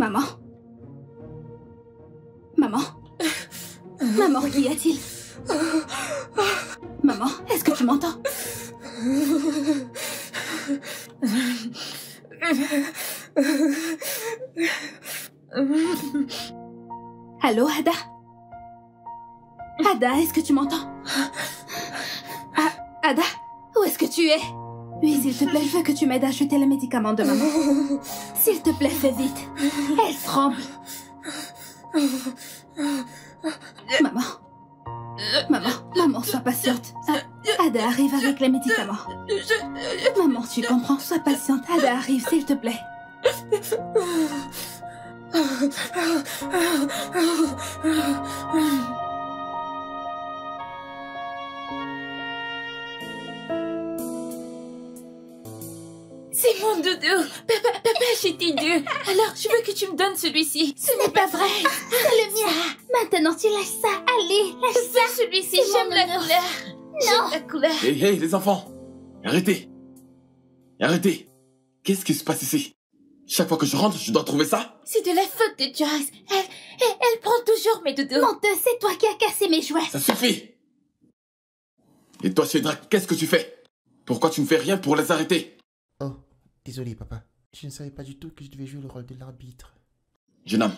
Maman? Maman? Maman, qu'y a-t-il? Maman, est-ce que tu m'entends? Allô, Ada? Ada, est-ce que tu m'entends? Ada, où est-ce que tu es? Oui, s'il te plaît, je veux que tu m'aides à acheter les médicaments de maman. S'il te plaît, fais vite. Elle tremble. Maman. Maman, sois patiente. Ada arrive avec les médicaments. Maman, tu comprends? Sois patiente. Ada arrive, s'il te plaît. C'est mon doudou. Papa, j'ai dit Dieu. Alors, je veux que tu me donnes celui-ci. Ce n'est pas vrai. C'est le mien. Maintenant, tu lâches ça. Allez, lâche ça. Celui-ci, j'aime la couleur. J'aime la couleur. Hey, les enfants. Arrêtez. Qu'est-ce qui se passe ici? Chaque fois que je rentre, je dois trouver ça? C'est de la faute de Joyce. Elle prend toujours mes doudous. Menteuse, c'est toi qui as cassé mes jouets. Ça suffit. Et toi, Cédric, qu'est-ce que tu fais? Pourquoi tu ne fais rien pour les arrêter? Oh, désolé papa. Je ne savais pas du tout que je devais jouer le rôle de l'arbitre. Jeune homme,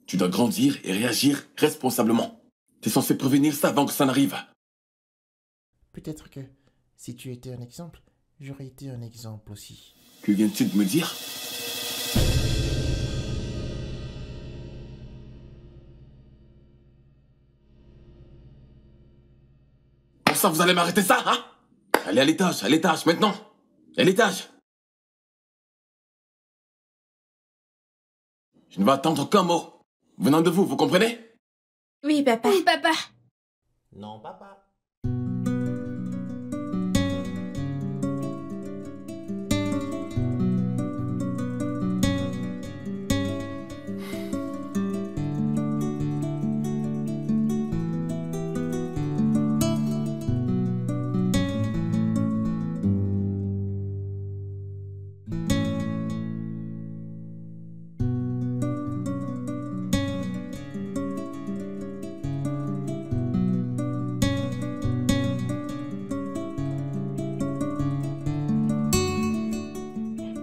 tu dois grandir et réagir responsablement. Tu es censé prévenir ça avant que ça n'arrive. Peut-être que, si tu étais un exemple, j'aurais été un exemple aussi. Que viens-tu de me dire? Pour ça, vous allez m'arrêter ça, hein? Allez à l'étage, maintenant. À l'étage. Je ne vais attendre qu'un mot. Venant de vous, vous comprenez? Oui, papa. Oui, papa. Non, papa.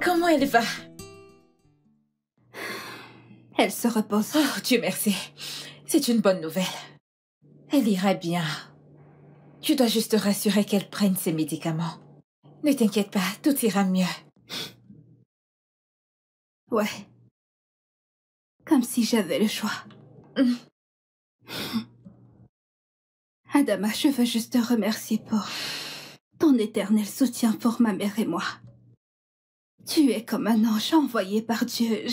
Comment elle va? Elle se repose. Oh, Dieu merci. C'est une bonne nouvelle. Elle ira bien. Tu dois juste te rassurer qu'elle prenne ses médicaments. Ne t'inquiète pas, tout ira mieux. Ouais. Comme si j'avais le choix. Adama, je veux juste te remercier pour ton éternel soutien pour ma mère et moi. Tu es comme un ange envoyé par Dieu.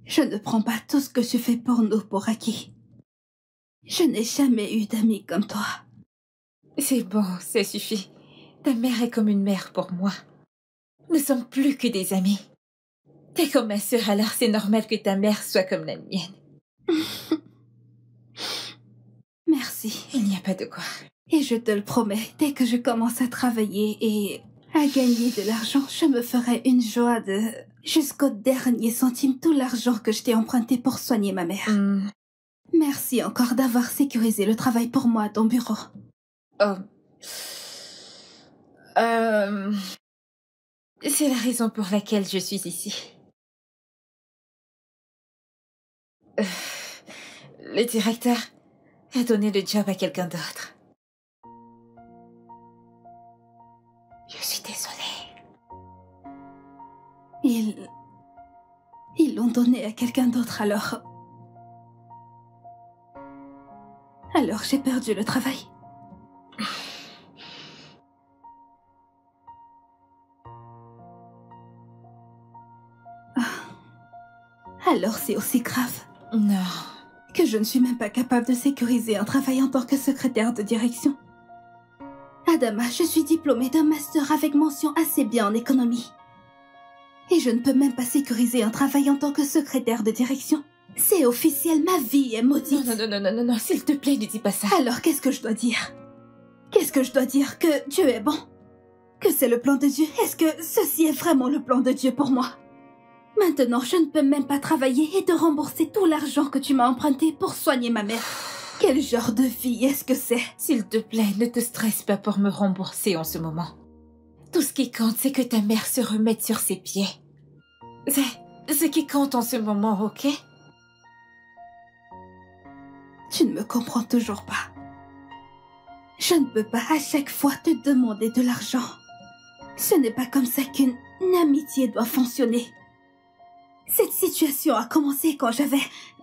Je ne prends pas tout ce que tu fais pour nous pour acquis. Je n'ai jamais eu d'amis comme toi. C'est bon, ça suffit. Ta mère est comme une mère pour moi. Nous sommes plus que des amis. T'es comme ma sœur, alors c'est normal que ta mère soit comme la mienne. Merci. Il n'y a pas de quoi. Et je te le promets, dès que je commence à travailler et à gagner de l'argent, je me ferai une joie de... jusqu'au dernier centime, tout l'argent que je t'ai emprunté pour soigner ma mère. Merci encore d'avoir sécurisé le travail pour moi à ton bureau. Oh. C'est la raison pour laquelle je suis ici. Le directeur a donné le job à quelqu'un d'autre. Je suis désolée. Ils l'ont donné à quelqu'un d'autre alors. Alors j'ai perdu le travail. Alors c'est aussi grave. Non. Que je ne suis même pas capable de sécuriser un travail en tant que secrétaire de direction. Adama, je suis diplômée d'un master avec mention assez bien en économie. Et je ne peux même pas sécuriser un travail en tant que secrétaire de direction. C'est officiel, ma vie est maudite. Non, s'il te plaît, ne dis pas ça. Alors qu'est-ce que je dois dire? Qu'est-ce que je dois dire? Que Dieu est bon? Que c'est le plan de Dieu? Est-ce que ceci est vraiment le plan de Dieu pour moi? Maintenant, je ne peux même pas travailler et te rembourser tout l'argent que tu m'as emprunté pour soigner ma mère. Quel genre de vie est-ce que c'est? S'il te plaît, ne te stresse pas pour me rembourser en ce moment. Tout ce qui compte, c'est que ta mère se remette sur ses pieds. C'est ce qui compte en ce moment, ok? Tu ne me comprends toujours pas. Je ne peux pas à chaque fois te demander de l'argent. Ce n'est pas comme ça qu'une amitié doit fonctionner. Cette situation a commencé quand j'avais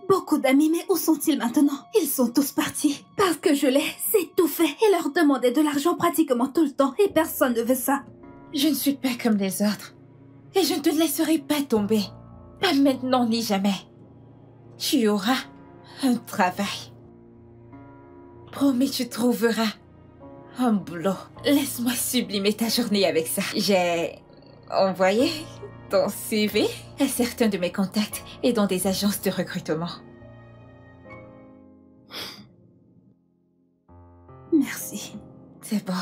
beaucoup d'amis, mais où sont-ils maintenant? Ils sont tous partis. Parce que je les étouffais et leur demandais de l'argent pratiquement tout le temps et personne ne veut ça. Je ne suis pas comme les autres. Et je ne te laisserai pas tomber. Pas maintenant ni jamais. Tu auras un travail. Promis, tu trouveras un boulot. Laisse-moi sublimer ta journée avec ça. J'ai envoyé ton CV à certains de mes contacts et dans des agences de recrutement. Merci. C'est bon.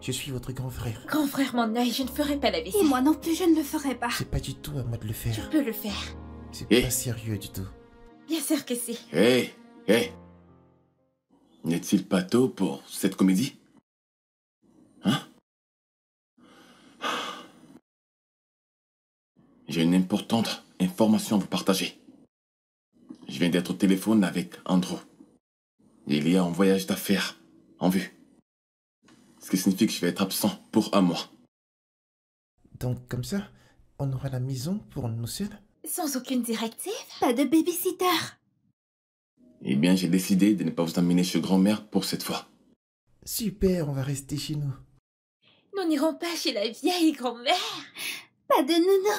Je suis votre grand frère. Grand frère, mon œil, je ne ferai pas la Et vaisselle. moi non plus, je ne le ferai pas. C'est pas du tout à moi de le Tu faire. peux le faire. C'est Eh. pas sérieux du tout. Bien sûr que si. Hé, hé. N'est-il pas tôt pour cette comédie? Hein? J'ai une importante information à vous partager. Je viens d'être au téléphone avec Andrew. Il y a un voyage d'affaires en vue. Ce qui signifie que je vais être absent pour un mois. Donc comme ça, on aura la maison pour nous seuls? Sans aucune directive? Pas de babysitter. Eh bien, j'ai décidé de ne pas vous amener chez grand-mère pour cette fois. Super, on va rester chez nous. Nous n'irons pas chez la vieille grand-mère. Pas de nounou.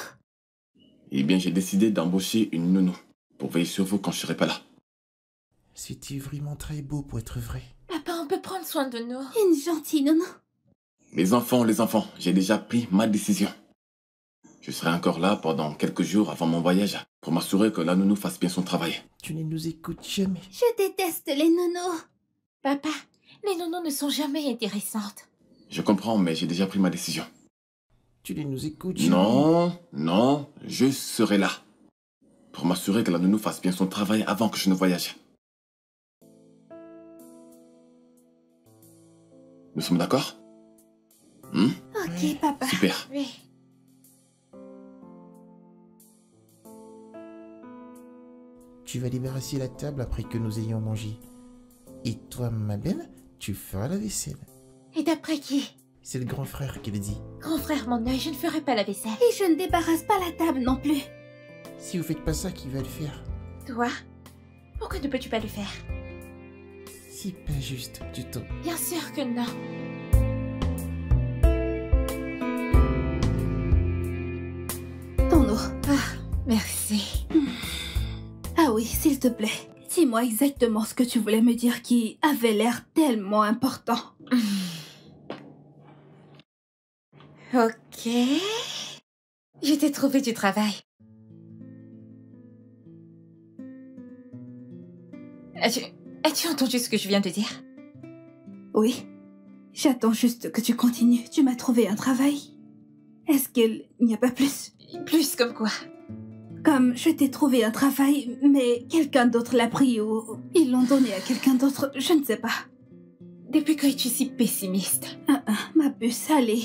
Eh bien, j'ai décidé d'embaucher une nounou pour veiller sur vous quand je serai pas là. C'était vraiment très beau pour être vrai. Papa, on peut prendre soin de nous. Une gentille nounou. Les enfants, j'ai déjà pris ma décision. Je serai encore là pendant quelques jours avant mon voyage pour m'assurer que la nounou fasse bien son travail. Tu ne nous écoutes jamais. Je déteste les nounous. Papa, les nounous ne sont jamais intéressantes. Je comprends, mais j'ai déjà pris ma décision. Tu ne nous écoutes jamais. Non, je serai là pour m'assurer que la nounou fasse bien son travail avant que je ne voyage. Nous sommes d'accord? Ok, Ouais. papa. Super. Oui. Tu vas débarrasser la table après que nous ayons mangé. Et toi, ma belle, tu feras la vaisselle. Et d'après qui? C'est le grand frère qui le dit. Grand frère, mon œil, je ne ferai pas la vaisselle. Et je ne débarrasse pas la table non plus. Si vous faites pas ça, qui va le faire? Toi? Pourquoi ne peux-tu pas le faire? C'est pas juste du tout. Bien sûr que non. Ton eau. Merci. Ah oui, s'il te plaît. Dis-moi exactement ce que tu voulais me dire qui avait l'air tellement important. Ok. Je t'ai trouvé du travail. As-tu entendu ce que je viens de dire? Oui. J'attends juste que tu continues. Tu m'as trouvé un travail. Est-ce qu'il n'y a pas plus? Plus comme quoi? Comme je t'ai trouvé un travail, mais quelqu'un d'autre l'a pris ou ils l'ont donné à quelqu'un d'autre, je ne sais pas. Depuis quand es-tu si pessimiste? Ma puce, allez.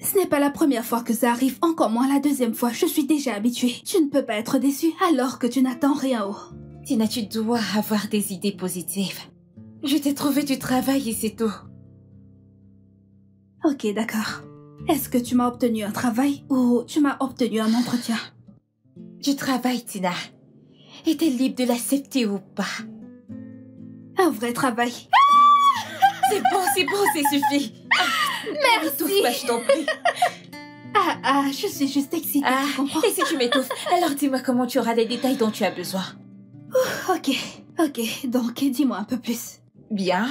Ce n'est pas la première fois que ça arrive, encore moins la deuxième fois, je suis déjà habituée. Tu ne peux pas être déçue alors que tu n'attends rien haut. Tina, tu dois avoir des idées positives. Je t'ai trouvé du travail et c'est tout. Ok, d'accord. Est-ce que tu m'as obtenu un travail ou tu m'as obtenu un entretien? Du travail, Tina. Et t'es libre de l'accepter ou pas. Un vrai travail. C'est bon, c'est suffit. Merci. M'étouffe pas, je t'en prie. Je suis juste excitée, Ah, tu comprends? et si tu m'étouffes, alors dis-moi comment tu auras les détails dont tu as besoin. Ok, donc dis-moi un peu plus. Bien,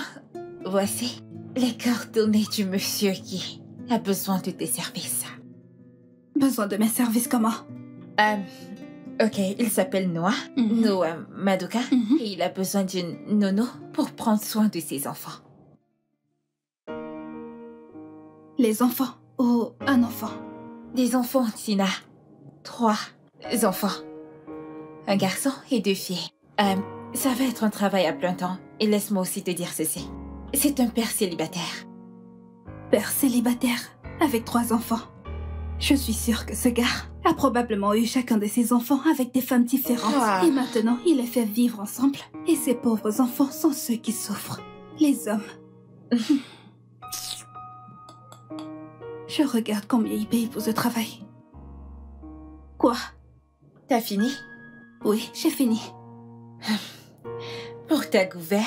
voici les coordonnées du monsieur qui a besoin de tes services. Besoin de mes services comment? Ok, il s'appelle Noah, Noah Madoka, Mhm. et il a besoin d'une nono pour prendre soin de ses enfants. Les enfants ou un enfant? Des enfants, Tina. 3 enfants. Un garçon et 2 filles. Ça va être un travail à plein temps. Et laisse-moi aussi te dire ceci. C'est un père célibataire. Père célibataire, avec 3 enfants. Je suis sûre que ce gars a probablement eu chacun de ses enfants avec des femmes différentes. Ah. Et maintenant, il les fait vivre ensemble. Et ces pauvres enfants sont ceux qui souffrent. Les hommes. Je regarde combien il paye pour ce travail. Quoi? T'as fini? Oui, j'ai fini. Pour ta gouverne,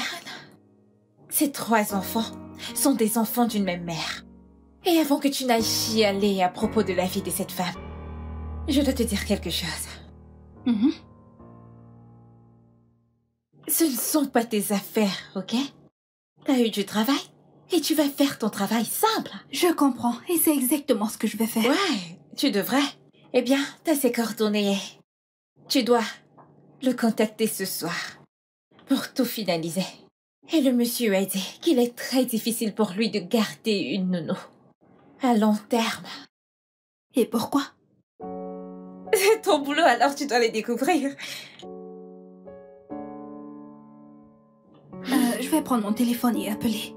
ces 3 enfants sont des enfants d'une même mère. Et avant que tu n'ailles chialer à propos de la vie de cette femme, je dois te dire quelque chose. Mhm. Ce ne sont pas tes affaires, ok? T'as eu du travail et tu vas faire ton travail simple. Je comprends, et c'est exactement ce que je vais faire. Ouais, tu devrais. Eh bien, t'as ses coordonnées. Tu dois le contacter ce soir pour tout finaliser. Et le monsieur a dit qu'il est très difficile pour lui de garder une nounou à long terme. Et pourquoi? C'est ton boulot, alors tu dois les découvrir. Je vais prendre mon téléphone et appeler.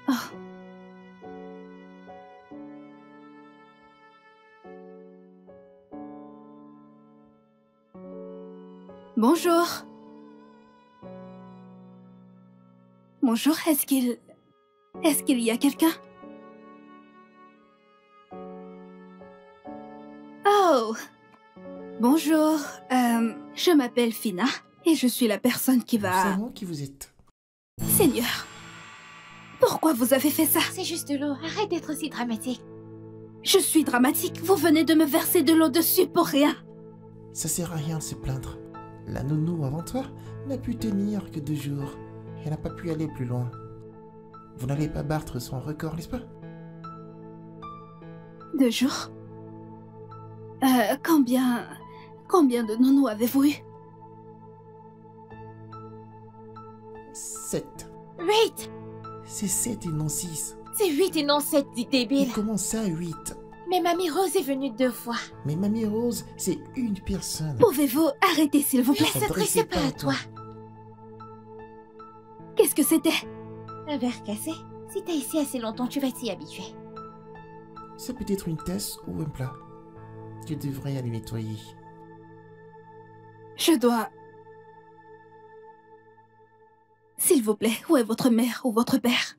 Oh. Bonjour. Bonjour, est-ce qu'il y a quelqu'un? Oh. Bonjour, je m'appelle Fina et je suis la personne qui va... C'est moi qui vous êtes. Seigneur, pourquoi vous avez fait ça? C'est juste de l'eau, arrête d'être si dramatique. Je suis dramatique, vous venez de me verser de l'eau dessus pour rien. Ça sert à rien de se plaindre. La nounou avant toi n'a pu tenir que 2 jours. Elle n'a pas pu aller plus loin. Vous n'allez pas battre son record, n'est-ce pas? 2 jours? Combien de nounous avez-vous eu? 7. 8. C'est 7 et non 6. C'est 8 et non 7, dit débile. Et comment ça, 8? Mais Mamie Rose est venue 2 fois. Mais Mamie Rose, c'est une personne. Pouvez-vous arrêter, s'il vous plaît? Elle s'adressait pas à toi. Qu'est-ce que c'était? Un verre cassé. Si t'as ici assez longtemps, tu vas t'y habituer. Ça peut être une tasse ou un plat. Tu devrais aller nettoyer. Je dois... S'il vous plaît, où est votre mère ou votre père?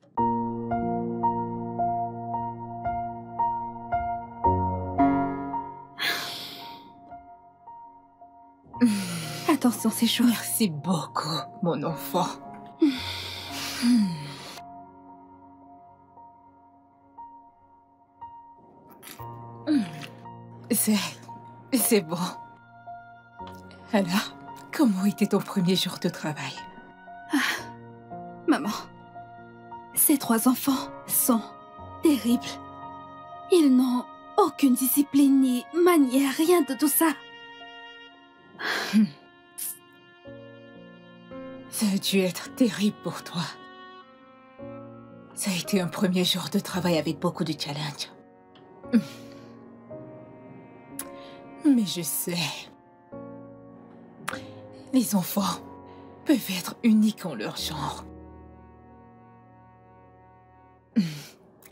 Attention, c'est chaud. Merci beaucoup, mon enfant. C'est bon. Alors, comment était ton premier jour de travail? Maman, ces 3 enfants sont terribles. Ils n'ont aucune discipline ni manière, rien de tout ça. Ça a dû être terrible pour toi. Ça a été un premier jour de travail avec beaucoup de challenges. Mais je sais. Les enfants peuvent être uniques en leur genre.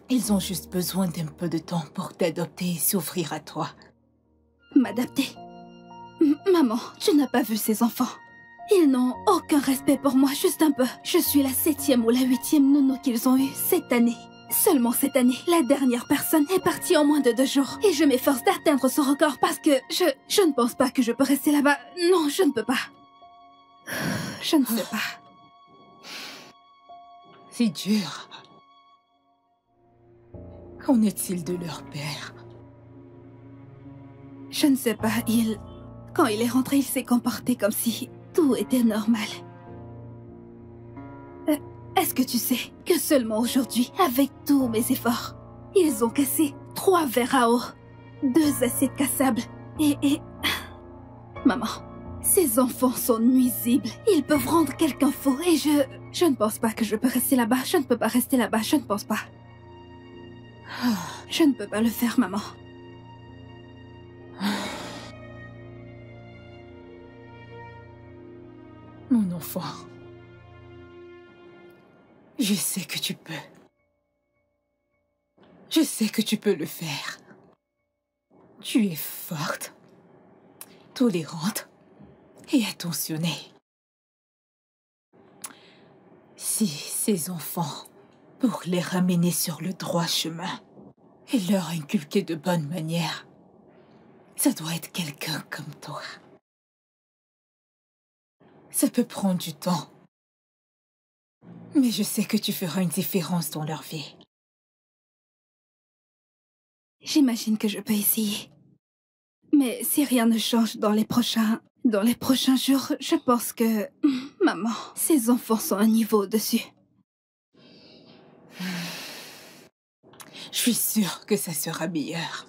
Ils ont juste besoin d'un peu de temps pour t'adopter et s'ouvrir à toi. M'adapter. Maman, tu n'as pas vu ces enfants. Ils n'ont aucun respect pour moi, juste un peu. Je suis la 7e ou la 8e nounou qu'ils ont eue cette année. Seulement cette année, la dernière personne est partie en moins de 2 jours. Et je m'efforce d'atteindre ce record parce que je ne pense pas que je peux rester là-bas. Non, je ne peux pas. Je ne sais pas. C'est dur. Qu'en est-il de leur père? Je ne sais pas, quand il est rentré, il s'est comporté comme si tout était normal. Est-ce que tu sais que seulement aujourd'hui, avec tous mes efforts, ils ont cassé 3 verres à eau, 2 assiettes cassables et... Maman, ces enfants sont nuisibles. Ils peuvent rendre quelqu'un fou et je ne pense pas que je peux rester là-bas. Je ne peux pas rester là-bas, je ne pense pas. Je ne peux pas le faire, maman. Mon enfant, je sais que tu peux. Je sais que tu peux le faire. Tu es forte, tolérante et attentionnée. Si ces enfants, pour les ramener sur le droit chemin et leur inculquer de bonnes manières, ça doit être quelqu'un comme toi. Ça peut prendre du temps, mais je sais que tu feras une différence dans leur vie. J'imagine que je peux essayer. Mais si rien ne change dans les prochains jours, je pense que... Maman, ces enfants sont un niveau au-dessus. Je suis sûre que ça sera meilleur.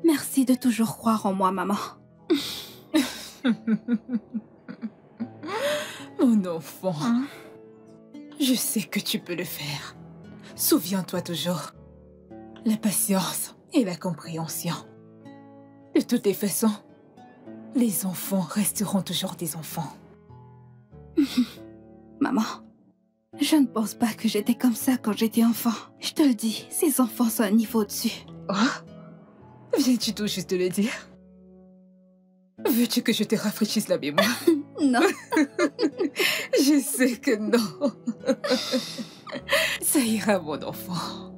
Merci de toujours croire en moi, maman. Mon enfant, je sais que tu peux le faire. Souviens-toi toujours. La patience et la compréhension. De toutes les façons, les enfants resteront toujours des enfants. Maman, je ne pense pas que j'étais comme ça quand j'étais enfant. Je te le dis, ces enfants sont un niveau au-dessus. Oh, viens-tu tout juste de le dire? Veux-tu que je te rafraîchisse la mémoire? Non. Je sais que non. Ça ira, mon enfant.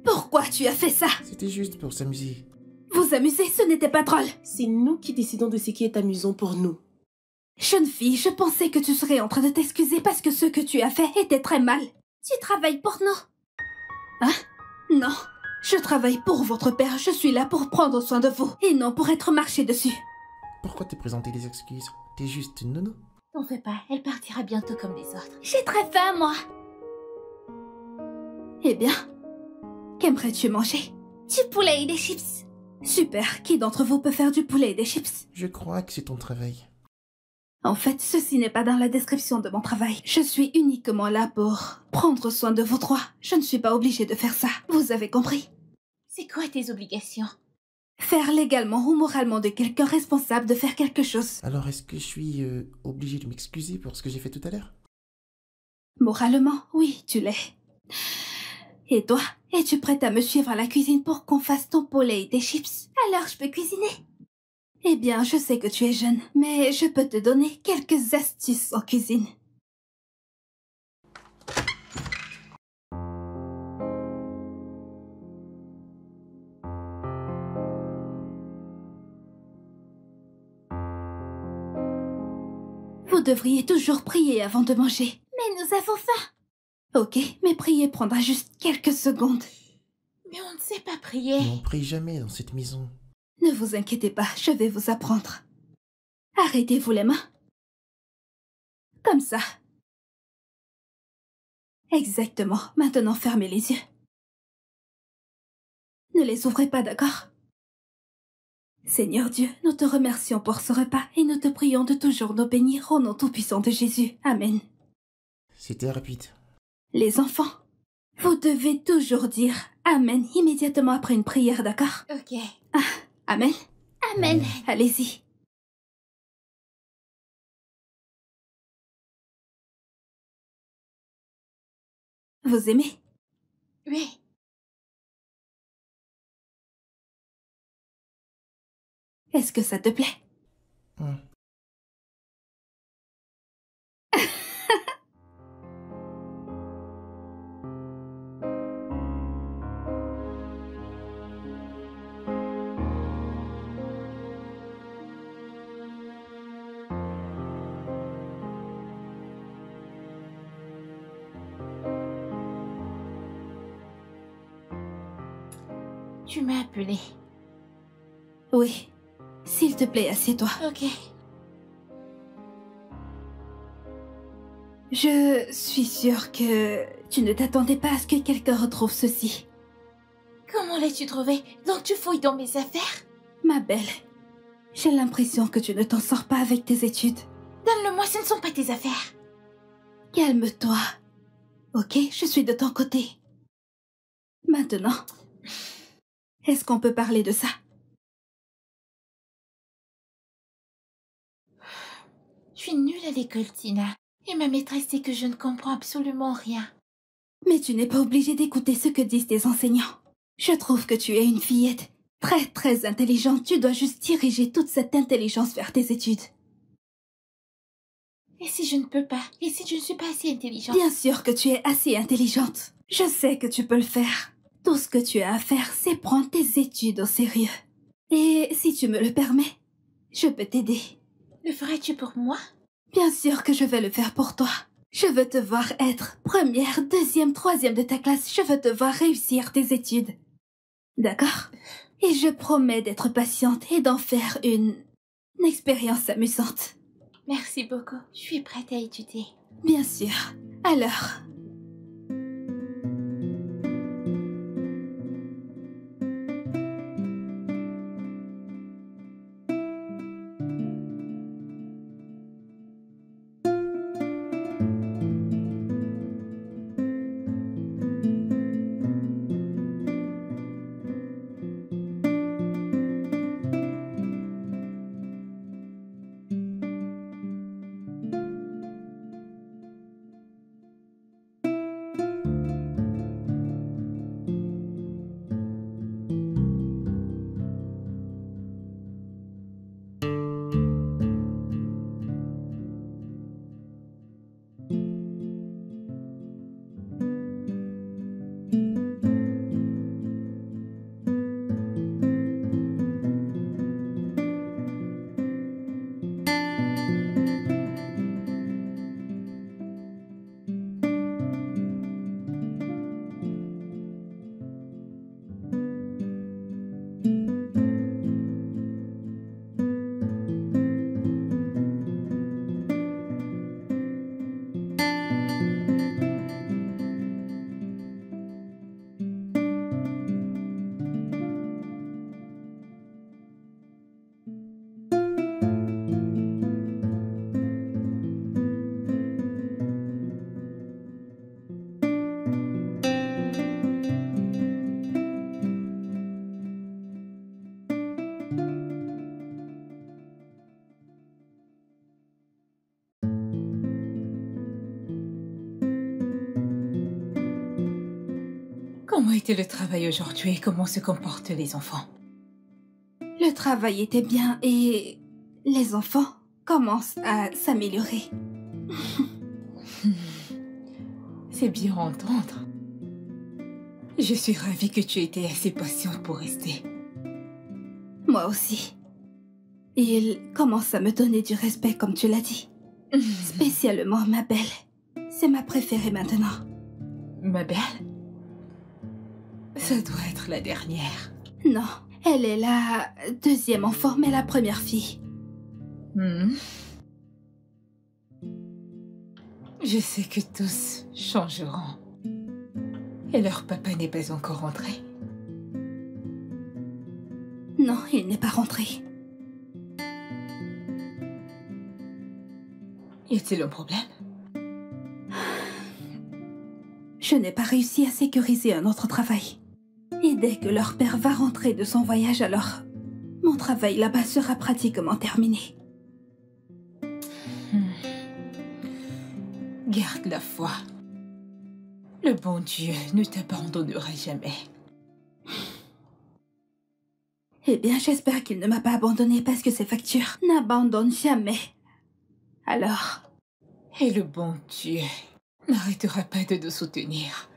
Pourquoi tu as fait ça? C'était juste pour s'amuser. Vous amuser, ce n'était pas drôle. C'est nous qui décidons de ce qui est amusant pour nous. Jeune fille, je pensais que tu serais en train de t'excuser parce que ce que tu as fait était très mal. Tu travailles pour nous. Hein? Non. Je travaille pour votre père. Je suis là pour prendre soin de vous et non pour être marché dessus. Pourquoi te présenter des excuses? T'es juste une nounou. T'en fais pas, elle partira bientôt comme les autres. J'ai très faim, moi. Eh bien, qu'aimerais-tu manger? Du poulet et des chips. Super. Qui d'entre vous peut faire du poulet et des chips? Je crois que c'est ton travail. En fait, ceci n'est pas dans la description de mon travail. Je suis uniquement là pour prendre soin de vous trois. Je ne suis pas obligée de faire ça. Vous avez compris? C'est quoi tes obligations? Faire légalement ou moralement de quelqu'un responsable de faire quelque chose. Alors est-ce que je suis obligé de m'excuser pour ce que j'ai fait tout à l'heure? Moralement, oui, tu l'es. Et toi, es-tu prête à me suivre à la cuisine pour qu'on fasse ton poulet et des chips? Alors je peux cuisiner? Eh bien, je sais que tu es jeune, mais je peux te donner quelques astuces en cuisine. Vous devriez toujours prier avant de manger. Mais nous avons faim. Ok, mais prier prendra juste quelques secondes. Mais on ne sait pas prier. Mais on prie jamais dans cette maison. Ne vous inquiétez pas, je vais vous apprendre. Arrêtez-vous les mains. Comme ça. Exactement. Maintenant, fermez les yeux. Ne les ouvrez pas, d'accord? Seigneur Dieu, nous te remercions pour ce repas et nous te prions de toujours nous bénir au nom tout-puissant de Jésus. Amen. C'était rapide. Les enfants, vous devez toujours dire Amen immédiatement après une prière, d'accord? Ok. Amen. Amen. Allez-y. Vous aimez? Oui. Est-ce que ça te plaît? Tu m'as appelé. Oui. S'il te plaît, assieds-toi. Ok. Je suis sûre que tu ne t'attendais pas à ce que quelqu'un retrouve ceci. Comment l'as-tu trouvé? Donc tu fouilles dans mes affaires? Ma belle, j'ai l'impression que tu ne t'en sors pas avec tes études. Donne-le-moi, ce ne sont pas tes affaires. Calme-toi. Ok, je suis de ton côté. Maintenant, est-ce qu'on peut parler de ça? Je suis nulle à l'école, Tina. Et ma maîtresse dit que je ne comprends absolument rien. Mais tu n'es pas obligée d'écouter ce que disent tes enseignants. Je trouve que tu es une fillette très très intelligente. Tu dois juste diriger toute cette intelligence vers tes études. Et si je ne peux pas? Et si je ne suis pas assez intelligente? Bien sûr que tu es assez intelligente. Je sais que tu peux le faire. Tout ce que tu as à faire, c'est prendre tes études au sérieux. Et si tu me le permets, je peux t'aider. Le ferais-tu pour moi? Bien sûr que je vais le faire pour toi. Je veux te voir être première, deuxième, troisième de ta classe. Je veux te voir réussir tes études. D'accord? Et je promets d'être patiente et d'en faire une expérience amusante. Merci beaucoup. Je suis prête à étudier. Bien sûr. Alors... Comment était le travail aujourd'hui et comment se comportent les enfants? Le travail était bien et les enfants commencent à s'améliorer. C'est bien à entendre. Je suis ravie que tu aies été assez patiente pour rester. Moi aussi. Ils commencent à me donner du respect comme tu l'as dit. Spécialement ma belle. C'est ma préférée maintenant. Ma belle? Ça doit être la dernière. Non, elle est la deuxième enfant, mais la première fille. Je sais que tous changeront. Et leur papa n'est pas encore rentré. Non, il n'est pas rentré. Y a-t-il un problème? Je n'ai pas réussi à sécuriser un autre travail. Et dès que leur père va rentrer de son voyage, alors mon travail là-bas sera pratiquement terminé. Garde la foi. Le bon Dieu ne t'abandonnera jamais. Eh bien, j'espère qu'il ne m'a pas abandonnée parce que ces factures n'abandonnent jamais. Alors... Et le bon Dieu n'arrêtera pas de nous soutenir.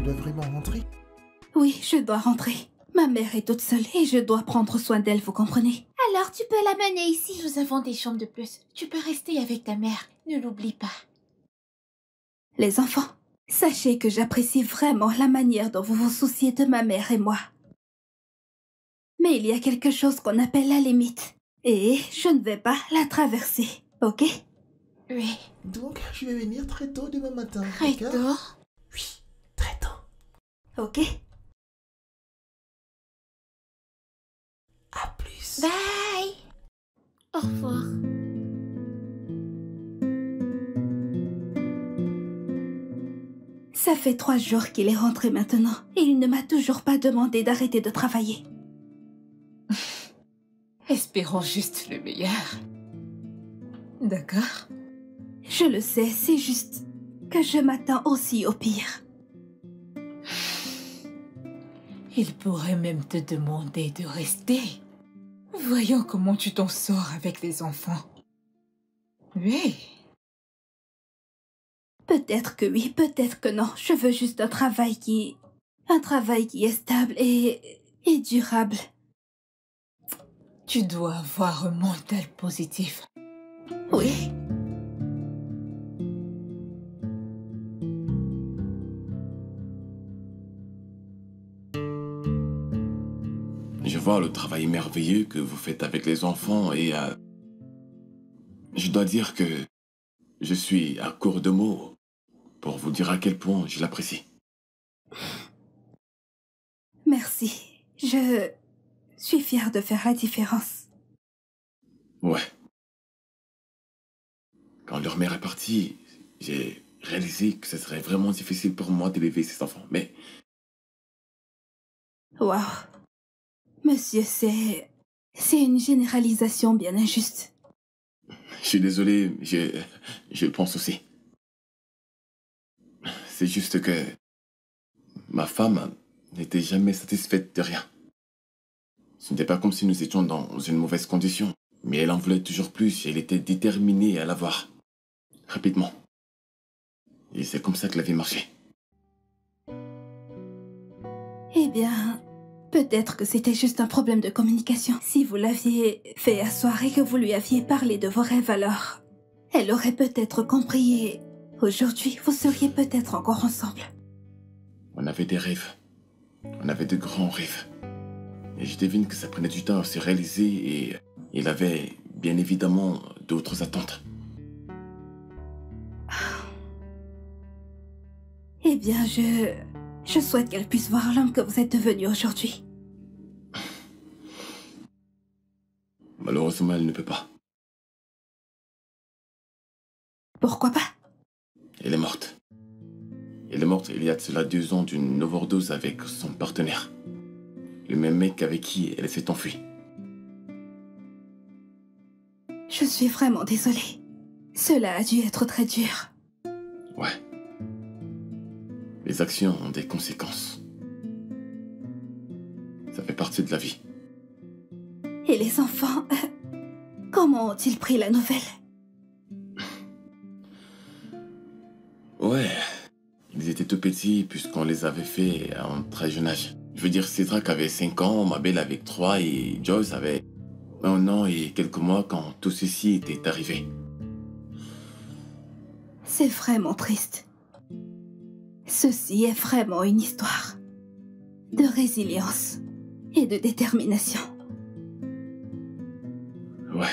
dois vraiment rentrer. Oui, je dois rentrer. Ma mère est toute seule et je dois prendre soin d'elle, vous comprenez? Alors tu peux l'amener ici. Nous avons des chambres de plus. Tu peux rester avec ta mère. Ne l'oublie pas. Les enfants, sachez que j'apprécie vraiment la manière dont vous vous souciez de ma mère et moi. Mais il y a quelque chose qu'on appelle la limite. Et je ne vais pas la traverser, ok? Oui. Donc, je vais venir très tôt demain matin. Très d'accord? tôt. Oui, très tôt. Ok? À plus. Bye. Au revoir. Ça fait 3 jours qu'il est rentré maintenant et il ne m'a toujours pas demandé d'arrêter de travailler. Espérons juste le meilleur. D'accord? Je le sais, c'est juste que je m'attends aussi au pire. Il pourrait même te demander de rester. Voyons comment tu t'en sors avec les enfants. Oui. Peut-être que oui, peut-être que non. Je veux juste un travail qui est stable et durable. Tu dois avoir un mental positif. Oui. Je vois le travail merveilleux que vous faites avec les enfants et je dois dire que je suis à court de mots pour vous dire à quel point je l'apprécie. Merci. Je suis fière de faire la différence. Ouais. Quand leur mère est partie, j'ai réalisé que ce serait vraiment difficile pour moi d'élever ces enfants. Mais Waouh. Monsieur, c'est une généralisation bien injuste. je suis désolé, je pense aussi. C'est juste que ma femme n'était jamais satisfaite de rien. Ce n'était pas comme si nous étions dans une mauvaise condition, mais elle en voulait toujours plus et elle était déterminée à l'avoir. Rapidement. Et c'est comme ça que la vie marchait. Eh bien, peut-être que c'était juste un problème de communication. Si vous l'aviez fait asseoir et que vous lui aviez parlé de vos rêves alors, elle aurait peut-être compris et aujourd'hui, vous seriez peut-être encore ensemble. On avait des rêves. On avait de grands rêves. Et je devine que ça prenait du temps à se réaliser et il avait bien évidemment d'autres attentes. Eh bien, je souhaite qu'elle puisse voir l'homme que vous êtes devenu aujourd'hui. Malheureusement, elle ne peut pas. Pourquoi pas? Elle est morte. Elle est morte il y a de cela 2 ans d'une overdose avec son partenaire. Le même mec avec qui elle s'est enfuie. Je suis vraiment désolée. Cela a dû être très dur. Ouais. Les actions ont des conséquences. Ça fait partie de la vie. Et les enfants, comment ont-ils pris la nouvelle? Ouais. Ils étaient tout petits puisqu'on les avait fait à un très jeune âge. Je veux dire, Cédrac avait 5 ans, Mabel avait 3 et Joyce avait 1 an et quelques mois quand tout ceci était arrivé. C'est vraiment triste. Ceci est vraiment une histoire de résilience et de détermination. Ouais.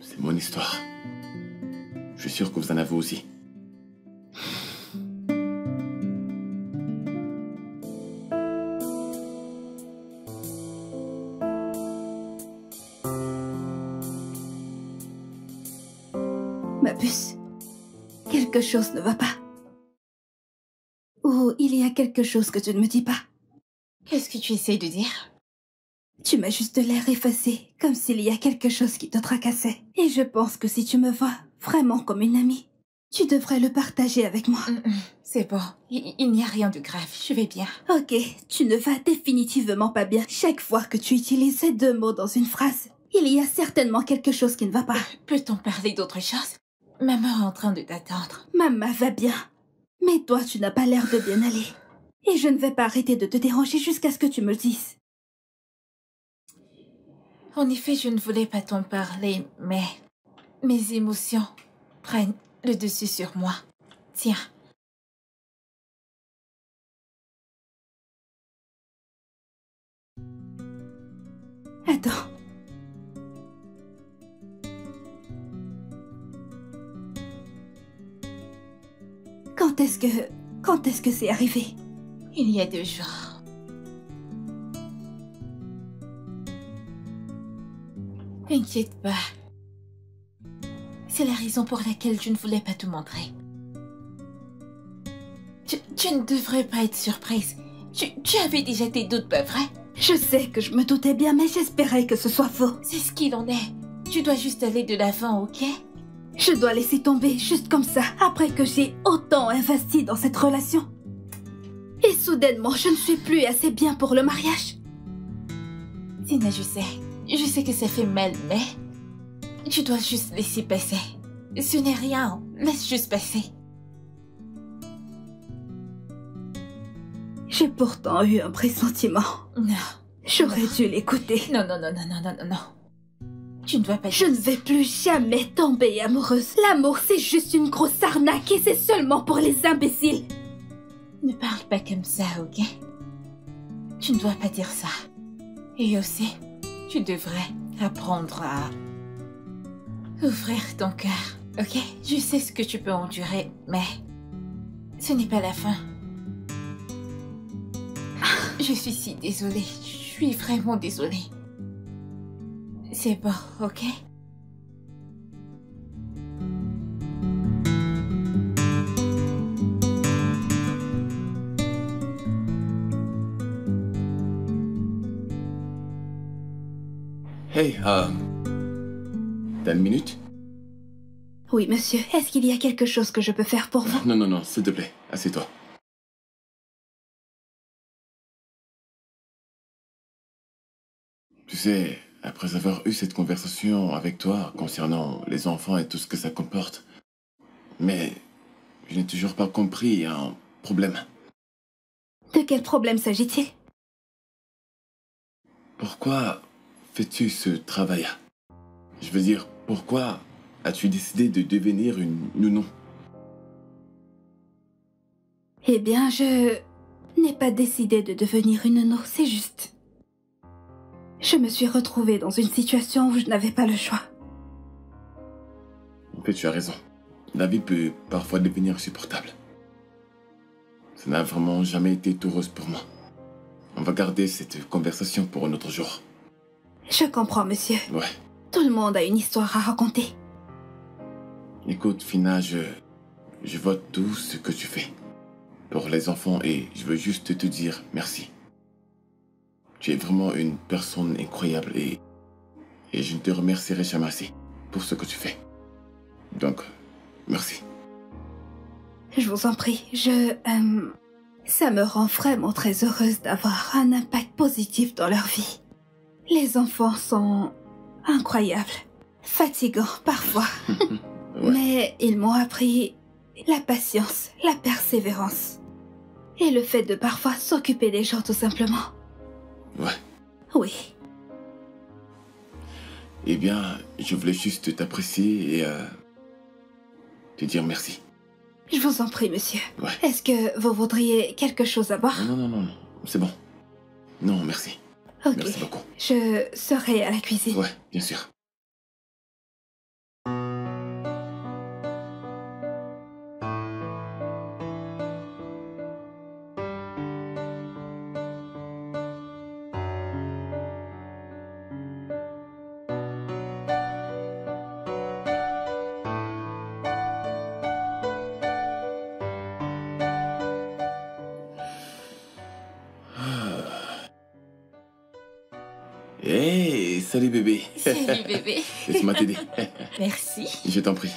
C'est mon histoire. Je suis sûr que vous en avez aussi. Ma puce, quelque chose ne va pas. Ou il y a quelque chose que tu ne me dis pas. Qu'est-ce que tu essaies de dire? Tu m'as juste l'air effacé, comme s'il y a quelque chose qui te tracassait. Et je pense que si tu me vois vraiment comme une amie, tu devrais le partager avec moi. C'est bon, il n'y a rien de grave, je vais bien. Ok, tu ne vas définitivement pas bien. Chaque fois que tu utilises ces 2 mots dans une phrase, il y a certainement quelque chose qui ne va pas. Peut-on parler d'autre chose? Maman est en train de t'attendre. Maman va bien. Mais toi, tu n'as pas l'air de bien aller. Et je ne vais pas arrêter de te déranger jusqu'à ce que tu me le dises. En effet, je ne voulais pas t'en parler, mais mes émotions prennent le dessus sur moi. Tiens. Attends. Quand est-ce que c'est arrivé? Il y a 2 jours. T'inquiète pas. C'est la raison pour laquelle je ne voulais pas te montrer. Tu ne devrais pas être surprise. Tu avais déjà tes doutes, pas vrai? Je sais que je me doutais bien, mais j'espérais que ce soit faux. C'est ce qu'il en est. Tu dois juste aller de l'avant, ok? Je dois laisser tomber juste comme ça, après que j'ai autant investi dans cette relation. Et soudainement, je ne suis plus assez bien pour le mariage. Tina, je sais que ça fait mal, mais tu dois juste laisser passer. Ce n'est rien, laisse juste passer. J'ai pourtant eu un pressentiment. Non. J'aurais dû l'écouter. Non. Tu ne dois pas Je ne vais plus jamais tomber amoureuse. L'amour, c'est juste une grosse arnaque et c'est seulement pour les imbéciles. Ne parle pas comme ça, ok? Tu ne dois pas dire ça. Et aussi, tu devrais apprendre à ouvrir ton cœur, ok? Je sais ce que tu peux endurer, mais ce n'est pas la fin. Je suis si désolée. Je suis vraiment désolée. C'est bon, ok? Hey, t'as une minute? Oui, monsieur. Est-ce qu'il y a quelque chose que je peux faire pour vous? Non, s'il te plaît, assieds-toi. Tu sais, après avoir eu cette conversation avec toi concernant les enfants et tout ce que ça comporte, mais je n'ai toujours pas compris un problème. De quel problème s'agit-il? Pourquoi fais-tu ce travail? Je veux dire, pourquoi as-tu décidé de devenir une nounou? Eh bien, je n'ai pas décidé de devenir une nounou, c'est juste. Je me suis retrouvée dans une situation où je n'avais pas le choix. En fait, tu as raison. La vie peut parfois devenir insupportable. Ça n'a vraiment jamais été tout rose pour moi. On va garder cette conversation pour un autre jour. Je comprends, monsieur. Ouais. Tout le monde a une histoire à raconter. Écoute, Fina, je vois tout ce que tu fais pour les enfants et je veux juste te dire merci. Tu es vraiment une personne incroyable et je ne te remercierai jamais assez pour ce que tu fais. Donc, merci. Je vous en prie, ça me rend vraiment très heureuse d'avoir un impact positif dans leur vie. Les enfants sont incroyables, fatigants parfois, Ouais. mais ils m'ont appris la patience, la persévérance et le fait de parfois s'occuper des gens tout simplement. Ouais. Oui. Eh bien, je voulais juste t'apprécier et te dire merci. Je vous en prie, monsieur. Ouais. Est-ce que vous voudriez quelque chose à boire? Non, c'est bon. Non, merci. Ok. Merci beaucoup. Je serai à la cuisine. Ouais, bien sûr. Hey, salut bébé. Salut bébé. Laisse-moi t'aider. Merci. Je t'en prie.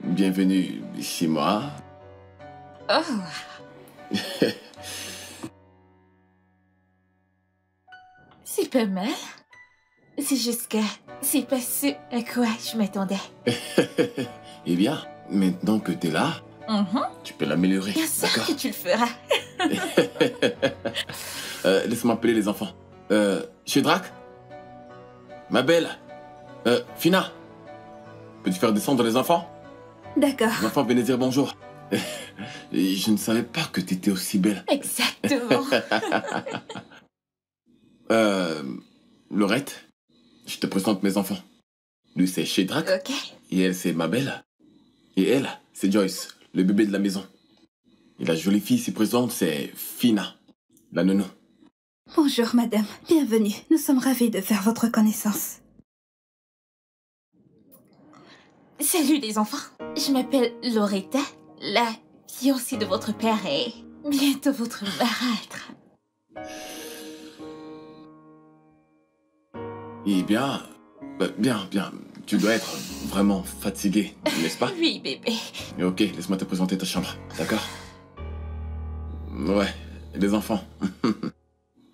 Bienvenue chez moi. Oh. C'est pas mal. C'est juste que c'est pas ce à quoi je m'attendais. Eh bien, maintenant que t'es là, Tu peux l'améliorer, Bien sûr d'accord? que tu le feras. Laisse-moi appeler les enfants. Shedrak? Ma belle? Fina? Peux-tu faire descendre les enfants? D'accord. Les enfants, venez dire bonjour. Et je ne savais pas que tu étais aussi belle. Exactement. Laurette, je te présente mes enfants. Lui, c'est Shedrak. Ok. Et elle, c'est ma belle. Et elle, c'est Joyce, le bébé de la maison. Et la jolie fille ici présente, c'est Fina, la nounou. Bonjour, madame. Bienvenue. Nous sommes ravis de faire votre connaissance. Salut les enfants. Je m'appelle Loretta, la fiancée de votre père et bientôt votre marâtre. Et bien, bien. Tu dois être vraiment fatigué, n'est-ce pas? Oui, bébé. Ok, laisse-moi te présenter ta chambre, d'accord? Ouais, les enfants.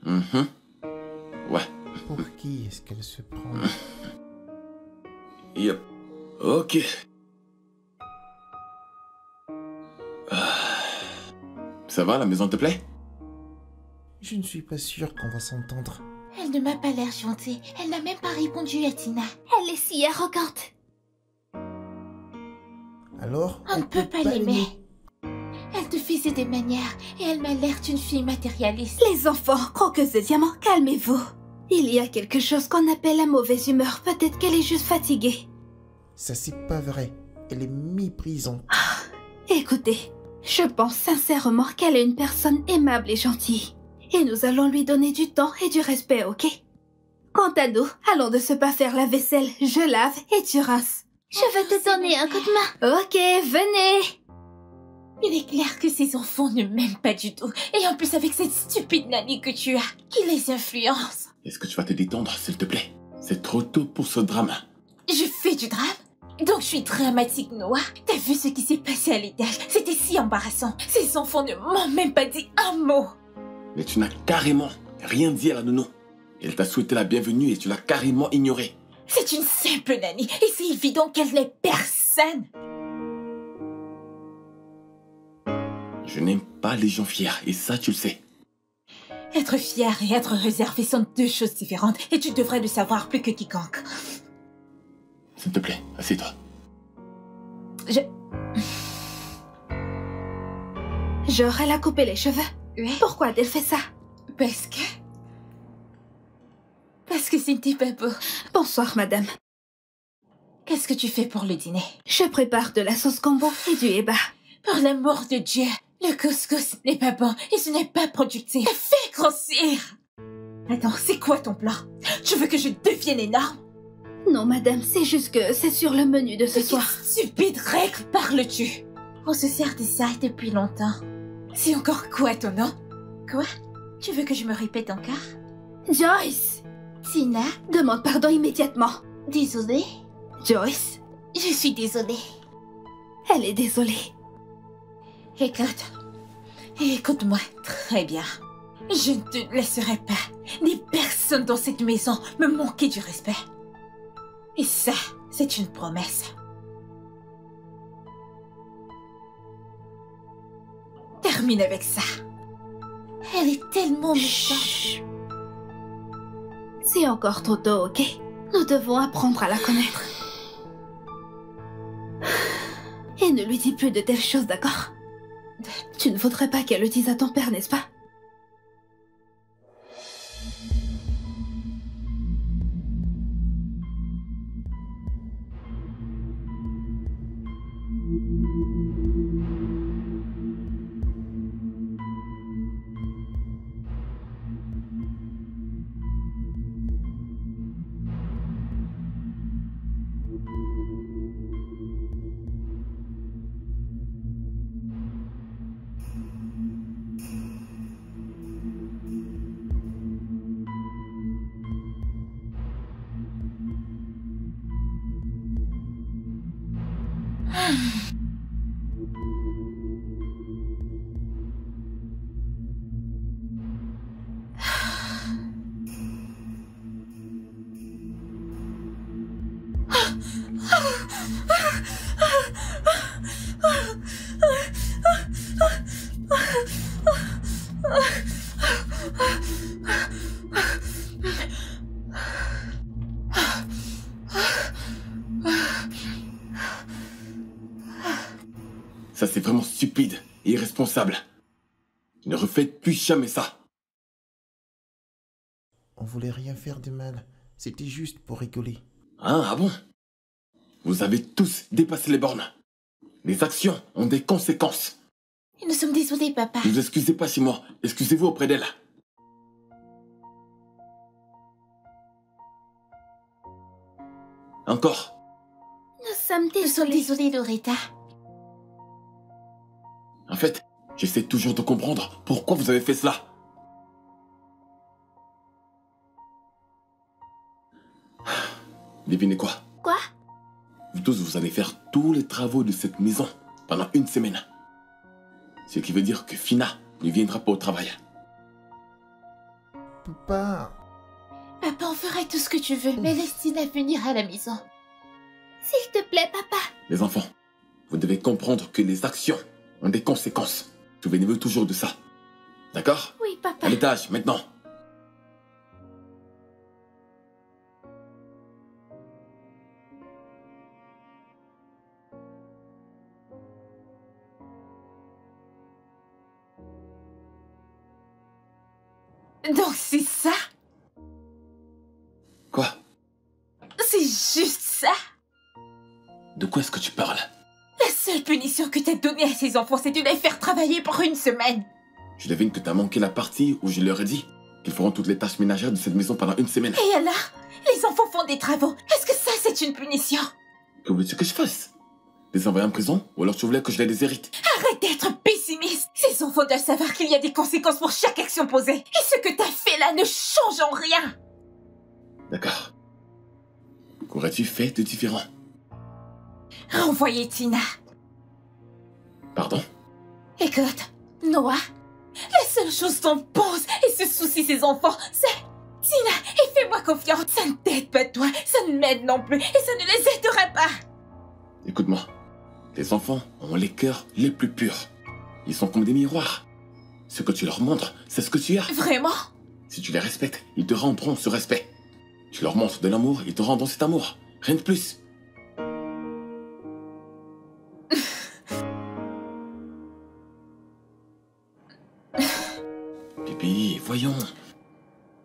Ouais. Pour qui est-ce qu'elle se prend? Yep. Ok. Ça va, la maison te plaît? Je ne suis pas sûr qu'on va s'entendre. Elle ne m'a pas l'air gentille. Elle n'a même pas répondu à Tina. Elle est si arrogante. Alors, On ne peut pas l'aimer. Elle te faisait des manières et elle m'a l'air d'une fille matérialiste. Les enfants, croqueuses de diamants, calmez-vous. Il y a quelque chose qu'on appelle la mauvaise humeur. Peut-être qu'elle est juste fatiguée. Ça, c'est pas vrai. Elle est méprisante. Écoutez, je pense sincèrement qu'elle est une personne aimable et gentille. Et nous allons lui donner du temps et du respect, ok? Quant à nous, allons de ce pas faire la vaisselle. Je lave et tu rinces. Je vais te donner un coup de main. Ok, venez. Il est clair que ces enfants ne m'aiment pas du tout. Et en plus avec cette stupide nanny que tu as, qui les influence. Est-ce que tu vas te détendre, s'il te plaît? C'est trop tôt pour ce drame. Je fais du drame? Donc je suis dramatique, Noah. T'as vu ce qui s'est passé à l'étage? C'était si embarrassant. Ces enfants ne m'ont même pas dit un mot. Mais tu n'as carrément rien dit à la nounou. Elle t'a souhaité la bienvenue et tu l'as carrément ignorée. C'est une simple nanny et c'est évident qu'elle n'est personne. Je n'aime pas les gens fiers et ça tu le sais. Être fier et être réservé sont deux choses différentes et tu devrais le savoir plus que quiconque. S'il te plaît, assieds-toi. Genre, elle a coupé les cheveux. Oui. Pourquoi a-t-elle fait ça? Parce que c'était pas beau. Bonsoir, madame. Qu'est-ce que tu fais pour le dîner? Je prépare de la sauce combo et du eba. Pour l'amour de Dieu, le couscous n'est pas bon et ce n'est pas productif. Fais grossir! Attends, c'est quoi ton plan? Tu veux que je devienne énorme? Non, madame, c'est juste que c'est sur le menu de ce soir. Stupide règle parles-tu? On se sert de ça depuis longtemps. C'est encore quoi ton nom? Quoi? Tu veux que je me répète encore? Joyce! Tina? Demande pardon immédiatement. Désolée? Joyce? Je suis désolée. Elle est désolée. Écoute-moi très bien. Je ne te laisserai pas, ni personne dans cette maison, me manquer du respect. Et ça, c'est une promesse. Termine avec ça. Elle est tellement méchante. Chut. C'est encore trop tôt, ok? Nous devons apprendre à la connaître. Et ne lui dis plus de telles choses, d'accord? Tu ne voudrais pas qu'elle le dise à ton père, n'est-ce pas? c'est vraiment stupide et irresponsable. Ne refaites plus jamais ça. On voulait rien faire de mal. C'était juste pour rigoler. Ah bon? Vous avez tous dépassé les bornes. Les actions ont des conséquences. Nous sommes désolés, papa. Ne vous excusez pas chez moi. Excusez-vous auprès d'elle. Encore. Nous sommes Nous sommes désolés. désolés, Loretta. En fait, j'essaie toujours de comprendre pourquoi vous avez fait cela. Devinez quoi? Quoi? Vous tous, vous allez faire tous les travaux de cette maison pendant une semaine. Ce qui veut dire que Fina ne viendra pas au travail. Papa, Papa, on ferait tout ce que tu veux, mais laisse Tina venir à la maison. S'il te plaît, papa. Les enfants, vous devez comprendre que les actions ont des conséquences. Souvenez-vous toujours de ça. D'accord? Oui, papa. À l'étage, maintenant. Donc c'est ça? Quoi? C'est juste ça? De quoi est-ce que tu parles? La seule punition que t'as donnée à ces enfants, c'est de les faire travailler pour une semaine. Je devine que t'as manqué la partie où je leur ai dit qu'ils feront toutes les tâches ménagères de cette maison pendant une semaine. Et alors? Les enfants font des travaux. Est-ce que ça, c'est une punition? Que veux-tu que je fasse? Les envoyer en prison? Ou alors tu voulais que je les déshérite? Arrête d'être pessimiste. Ces enfants doivent savoir qu'il y a des conséquences pour chaque action posée. Et ce que t'as fait là ne change en rien. D'accord. Qu'aurais-tu fait de différent? Renvoyez Tina. Pardon? Écoute, Noah, la seule chose dont pense et se soucie ses enfants, c'est Tina. Et fais-moi confiance. Ça ne t'aide pas toi, ça ne m'aide non plus. Et ça ne les aidera pas. Écoute-moi. Les enfants ont les cœurs les plus purs. Ils sont comme des miroirs. Ce que tu leur montres, c'est ce que tu as. Vraiment? Si tu les respectes, ils te rendront ce respect. Tu leur montres de l'amour, ils te rendront cet amour. Rien de plus. Pipi, voyons.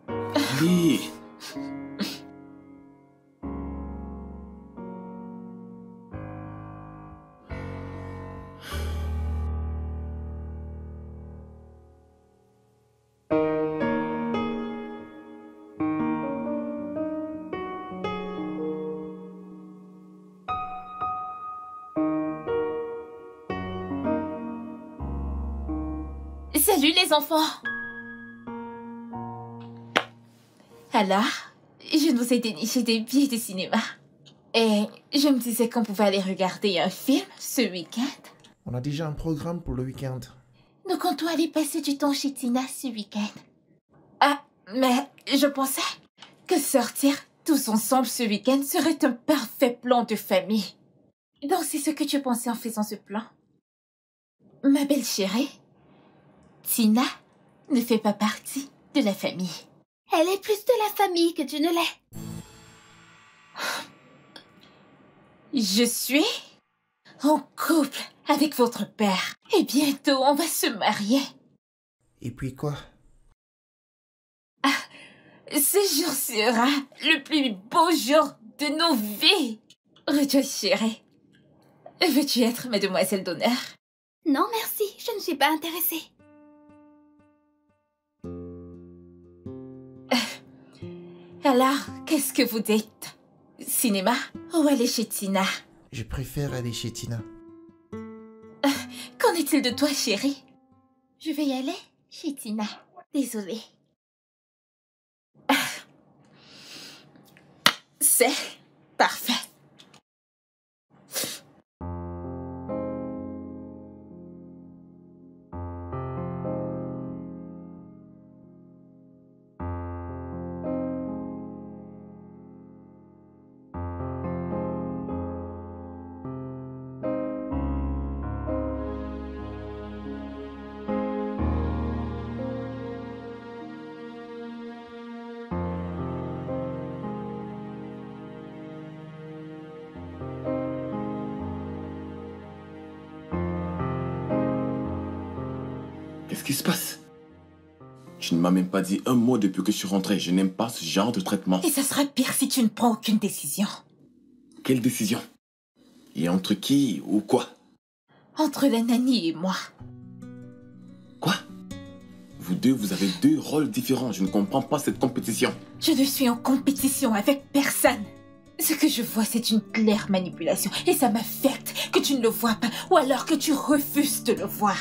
Allez. Salut les enfants. Alors, je nous ai déniché des billets de cinéma. Et je me disais qu'on pouvait aller regarder un film ce week-end. on a déjà un programme pour le week-end. Nous comptons aller passer du temps chez Tina ce week-end. Ah, mais je pensais que sortir tous ensemble ce week-end serait un parfait plan de famille. Donc c'est ce que tu pensais en faisant ce plan? Ma belle chérie, Tina ne fait pas partie de la famille. Elle est plus de la famille que tu ne l'es. Je suis en couple avec votre père. Et bientôt, on va se marier. Et puis quoi? Ce jour sera le plus beau jour de nos vies. Rejoice, chérie. Veux-tu être ma demoiselle d'honneur? Non, merci, je ne suis pas intéressée. Alors, qu'est-ce que vous dites? Cinéma ou aller chez Tina? Je préfère aller chez Tina. Qu'en est-il de toi, chérie? Je vais y aller chez Tina. Désolée. C'est parfait. Qu'est-ce qui se passe? Tu ne m'as même pas dit un mot depuis que je suis rentré. Je n'aime pas ce genre de traitement. Et ça sera pire si tu ne prends aucune décision. Quelle décision? Et entre qui ou quoi? Entre la nanny et moi. Quoi? Vous deux, vous avez deux rôles différents. Je ne comprends pas cette compétition. Je ne suis en compétition avec personne. Ce que je vois, c'est une claire manipulation. Et ça m'affecte que tu ne le vois pas, ou alors que tu refuses de le voir.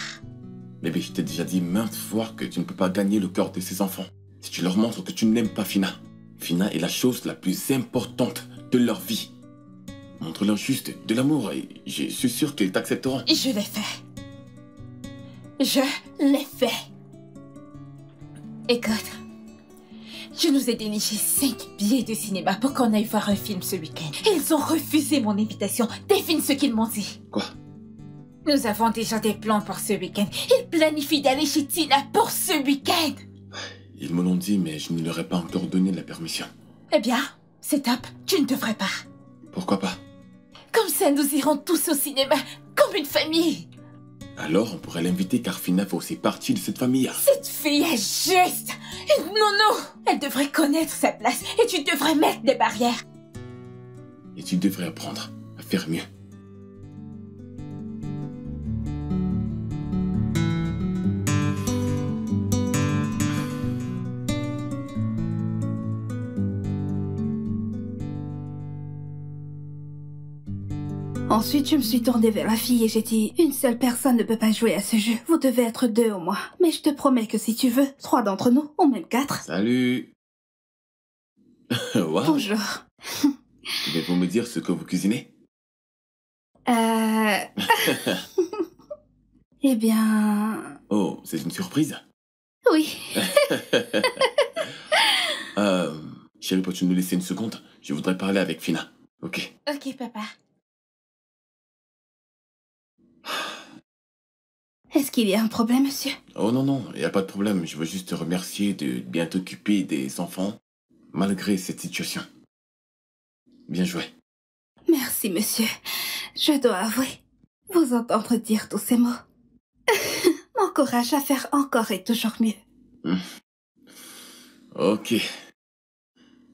Bébé, je t'ai déjà dit maintes fois que tu ne peux pas gagner le cœur de ces enfants. Si tu leur montres que tu n'aimes pas Fina. Fina est la chose la plus importante de leur vie. Montre-leur juste de l'amour et je suis sûr qu'ils t'accepteront. Et je l'ai fait. Je l'ai fait. Écoute, je nous ai déniché 5 billets de cinéma pour qu'on aille voir un film ce week-end. Ils ont refusé mon invitation. Devine ce qu'ils m'ont dit. Quoi? Nous avons déjà des plans pour ce week-end. Ils planifient d'aller chez Tina pour ce week-end. Ils me l'ont dit, mais je ne leur ai pas encore donné la permission. Eh bien, c'est top. Tu ne devrais pas. Pourquoi pas? Comme ça, nous irons tous au cinéma, comme une famille. Alors, on pourrait l'inviter car Fina fait aussi partie de cette famille. Cette fille est juste une nounou. Elle devrait connaître sa place et tu devrais mettre des barrières. Et tu devrais apprendre à faire mieux. Ensuite, je me suis tournée vers la fille et j'ai dit « Une seule personne ne peut pas jouer à ce jeu. Vous devez être 2 au moins. Mais je te promets que si tu veux, 3 d'entre nous, ou même 4. Salut. Wow. Bonjour. Pouvez-vous me dire ce que vous cuisinez? Eh bien... Oh, c'est une surprise. Oui. Chérie, peux-tu nous laisser une seconde? Je voudrais parler avec Fina. Ok. Ok, papa. Est-ce qu'il y a un problème, monsieur? Oh non, non, il n'y a pas de problème. Je veux juste te remercier de bien t'occuper des enfants, malgré cette situation. Bien joué. Merci, monsieur. Je dois avouer, vous entendre dire tous ces mots m'encourage à faire encore et toujours mieux. Ok.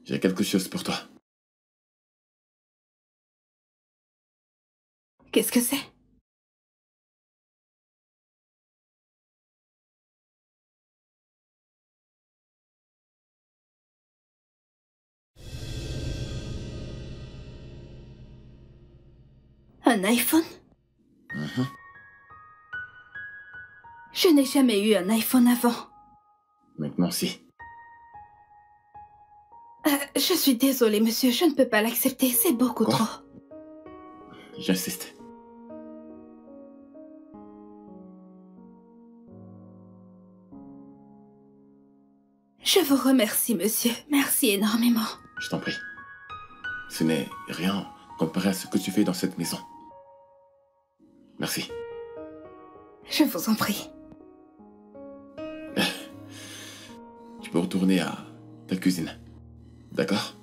J'ai quelque chose pour toi. Qu'est-ce que c'est? Un iPhone? Je n'ai jamais eu un iPhone avant. Maintenant, si. Je suis désolée, monsieur, je ne peux pas l'accepter, c'est beaucoup Quoi? trop. J'insiste. Je vous remercie, monsieur. Merci énormément. Je t'en prie. Ce n'est rien comparé à ce que tu fais dans cette maison. Merci. Je vous en prie. Tu peux retourner à ta cuisine. D'accord?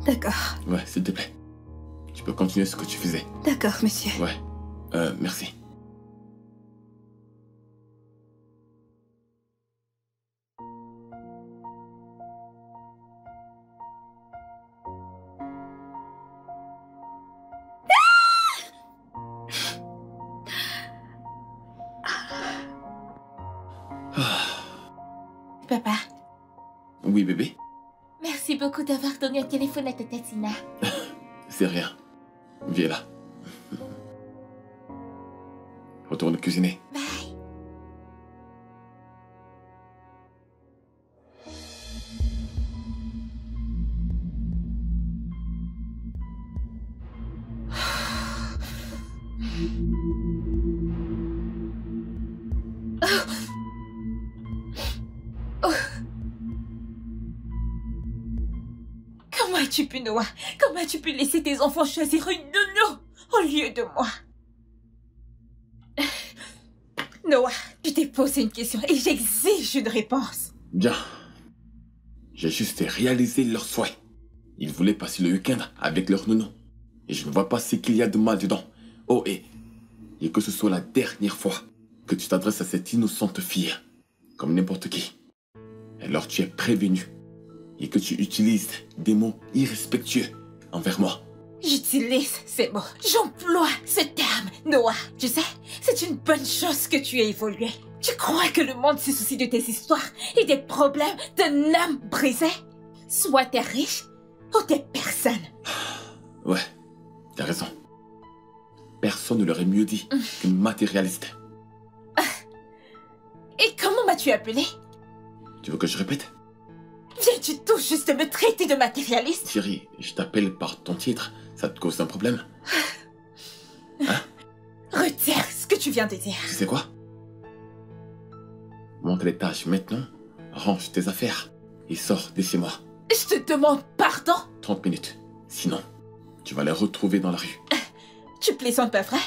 D'accord. Ouais, s'il te plaît. Tu peux continuer ce que tu faisais. D'accord, monsieur. Ouais. Merci. Papa, Oui, bébé? merci beaucoup d'avoir donné un téléphone à Tata Tina. C'est rien. Viens là. Retourne cuisiner. Bye. Comment as-tu pu, Noah? Comment as-tu pu laisser tes enfants choisir une nounou au lieu de moi? Noah, tu t'es posé une question et j'exige une réponse. Bien. J'ai juste réalisé leur souhait. Ils voulaient passer le week-end avec leur nounou. Et je ne vois pas ce qu'il y a de mal dedans. Oh, et que ce soit la dernière fois. que tu t'adresses à cette innocente fille comme n'importe qui. Alors tu es prévenu et que tu utilises des mots irrespectueux envers moi. J'utilise ces mots. J'emploie ce terme, Noah. Tu sais, c'est une bonne chose que tu aies évolué. Tu crois que le monde se soucie de tes histoires et des problèmes d'un âme brisée? Soit t'es riche ou t'es personne. Ouais, t'as raison. Personne ne l'aurait mieux dit qu'une matérialiste. Et comment m'as-tu appelé? Tu veux que je répète? Viens-tu tout juste me traiter de matérialiste? Thierry, je t'appelle par ton titre. Ça te cause un problème? Hein? Retire ce que tu viens de dire. Tu sais quoi? Monte les tâches maintenant, range tes affaires et sors de chez moi. Je te demande pardon? 30 minutes. Sinon, tu vas les retrouver dans la rue. Tu plaisantes pas vrai?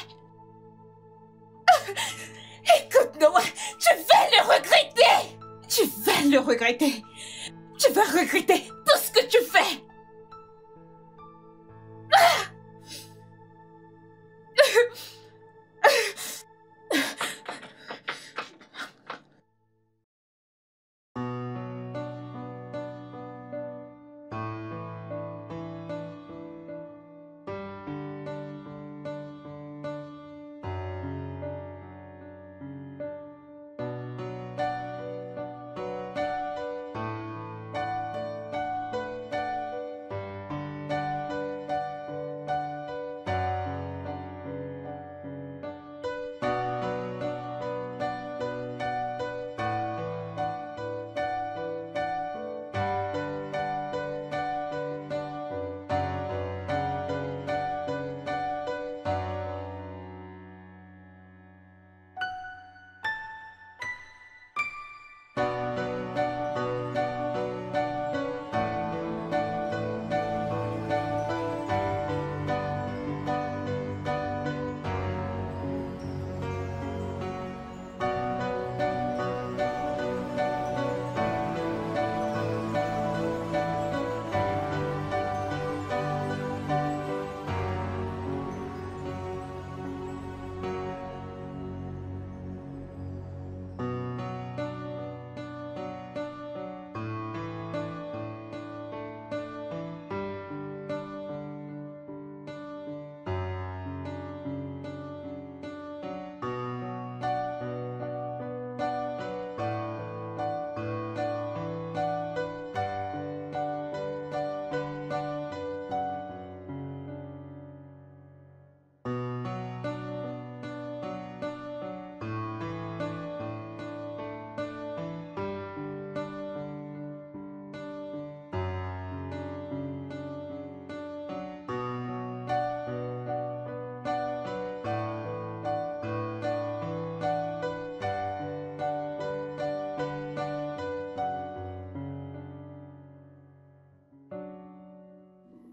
Écoute Noah, tu vas le regretter! Tu vas le regretter! Tu vas regretter tout ce que tu fais!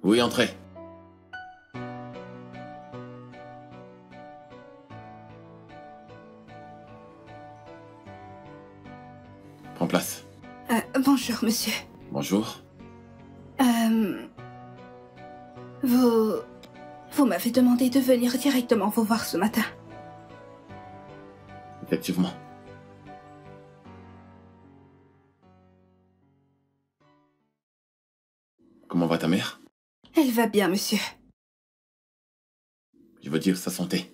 Oui, entrez. Prends place. Bonjour, monsieur. Bonjour. Vous m'avez demandé de venir directement vous voir ce matin. Effectivement. Comment va ta mère? Elle va bien, monsieur. Je veux dire sa santé.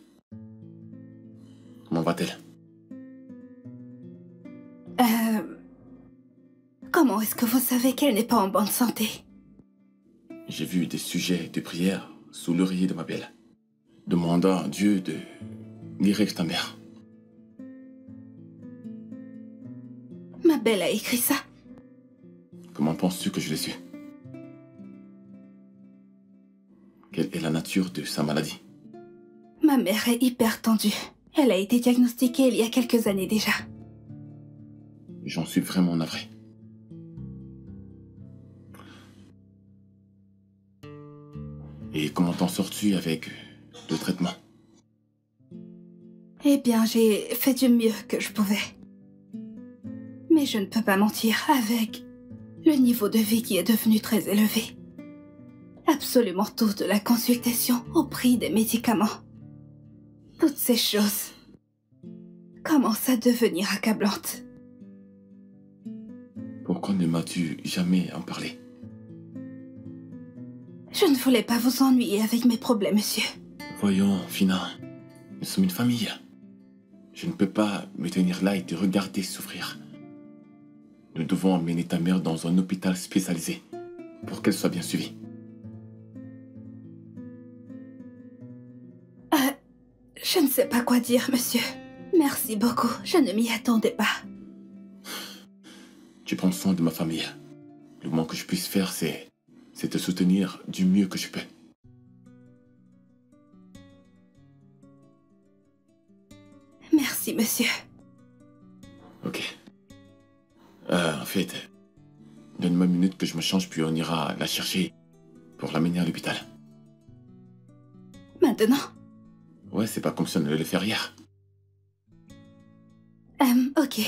Comment va-t-elle? Comment est-ce que vous savez qu'elle n'est pas en bonne santé? J'ai vu des sujets de prière sous l'oreiller de ma belle, demandant à Dieu de guérir ta mère. Ma belle a écrit ça. Comment penses-tu que je l'ai su? Quelle est la nature de sa maladie? Ma mère est hyper tendue. Elle a été diagnostiquée il y a quelques années déjà. J'en suis vraiment navré. Et comment t'en sors-tu avec le traitement? Eh bien, j'ai fait du mieux que je pouvais. Mais je ne peux pas mentir, avec le niveau de vie qui est devenu très élevé. Absolument tout, de la consultation au prix des médicaments. Toutes ces choses commence à devenir accablante. Pourquoi ne m'as-tu jamais en parlé? Je ne voulais pas vous ennuyer avec mes problèmes, monsieur. Voyons, Fina, nous sommes une famille. Je ne peux pas me tenir là et te regarder souffrir. Nous devons emmener ta mère dans un hôpital spécialisé pour qu'elle soit bien suivie. Je ne sais pas quoi dire, monsieur. Merci beaucoup, je ne m'y attendais pas. Tu prends soin de ma famille. Le moins que je puisse faire, c'est te soutenir du mieux que je peux. Merci, monsieur. Ok. En fait, donne-moi une minute que je me change, puis on ira la chercher pour l'amener à l'hôpital. Maintenant? Ouais, c'est pas comme si on allait le faire hier. Ok.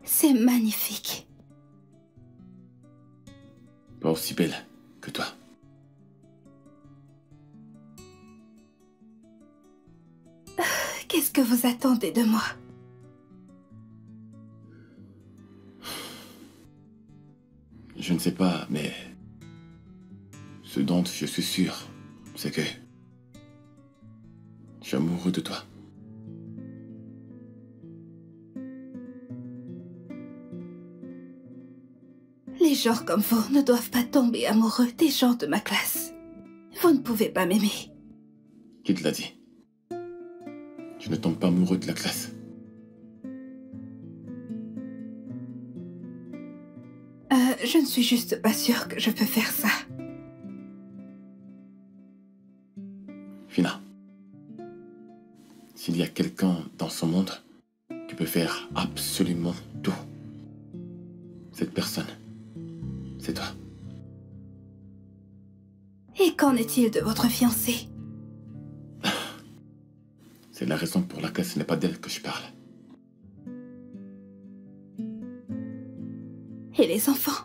C'est magnifique. Pas aussi belle que toi. Qu'est-ce que vous attendez de moi? Je ne sais pas, mais ce dont je suis sûr, c'est que je suis amoureux de toi. Les gens comme vous ne doivent pas tomber amoureux des gens de ma classe. Vous ne pouvez pas m'aimer. Qui te l'a dit? Je ne tombe pas amoureux de la classe. Je ne suis juste pas sûre que je peux faire ça. Fina, s'il y a quelqu'un dans ce monde qui peut faire absolument tout, cette personne, c'est toi. Et qu'en est-il de votre fiancé? C'est la raison pour laquelle ce n'est pas d'elle que je parle. Et les enfants?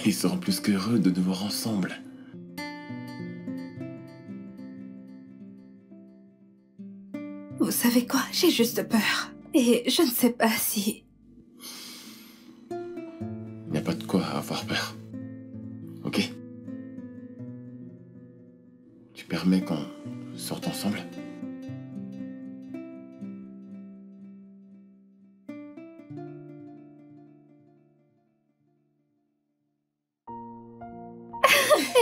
Ils seront plus qu'heureux de nous voir ensemble. Vous savez quoi? J'ai juste peur. Et je ne sais pas si... Il n'y a pas de quoi avoir peur. Ok? Tu permets qu'on sorte ensemble?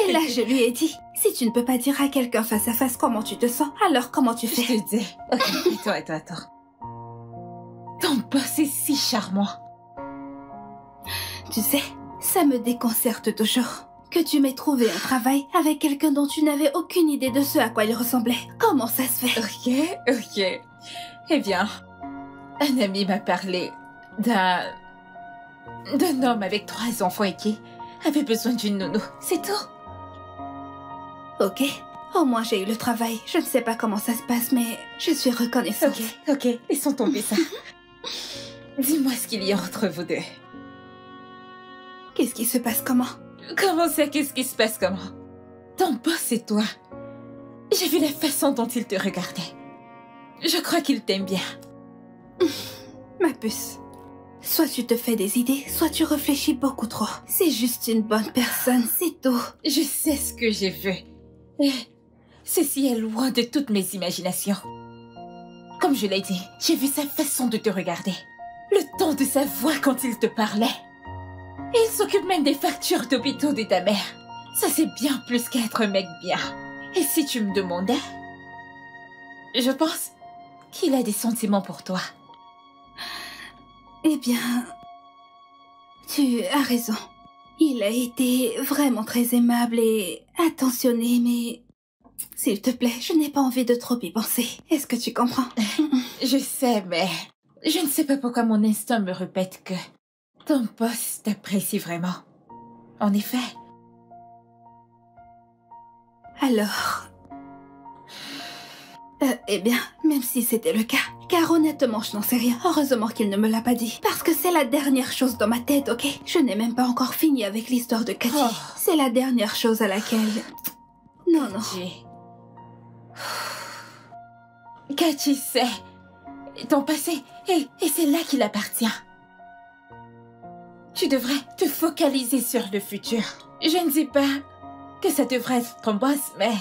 Et là, je lui ai dit, si tu ne peux pas dire à quelqu'un face à face comment tu te sens, alors comment tu fais? Je te dis. Ok, attends. Ton boss est si charmant. Tu sais, ça me déconcerte toujours. Que tu m'aies trouvé un travail avec quelqu'un dont tu n'avais aucune idée de ce à quoi il ressemblait. Comment ça se fait? Ok. Eh bien, un ami m'a parlé d'un homme avec 3 enfants et qui avait besoin d'une nounou. C'est tout. Ok, au moins j'ai eu le travail. Je ne sais pas comment ça se passe, mais je suis reconnaissante. Ok, laissons tomber ça. Dis-moi ce qu'il y a entre vous deux. Qu'est-ce qui se passe comment? Comment ça, qu'est-ce qui se passe comment? Ton boss et toi. J'ai vu la façon dont il te regardait. Je crois qu'il t'aime bien. Ma puce. Soit tu te fais des idées, soit tu réfléchis beaucoup trop. C'est juste une bonne personne, c'est tout. Je sais ce que j'ai vu. Et ceci est loin de toutes mes imaginations. Comme je l'ai dit, j'ai vu sa façon de te regarder. Le ton de sa voix quand il te parlait. Et il s'occupe même des factures d'hôpitaux de ta mère. Ça c'est bien plus qu'être un mec bien. Et si tu me demandais, je pense qu'il a des sentiments pour toi. Eh bien, tu as raison. Il a été vraiment très aimable et attentionné, mais... S'il te plaît, je n'ai pas envie de trop y penser. Est-ce que tu comprends? Je sais, mais je ne sais pas pourquoi mon instinct me répète que ton boss t'apprécie vraiment. En effet. Alors... eh bien, même si c'était le cas, car honnêtement, je n'en sais rien. Heureusement qu'il ne me l'a pas dit. Parce que c'est la dernière chose dans ma tête, ok? Je n'ai même pas encore fini avec l'histoire de Cathy. Oh. C'est la dernière chose à laquelle... Non. Kachi sait ton passé et c'est là qu'il appartient. Tu devrais te focaliser sur le futur. Je ne dis pas que ça devrait être ton boss, mais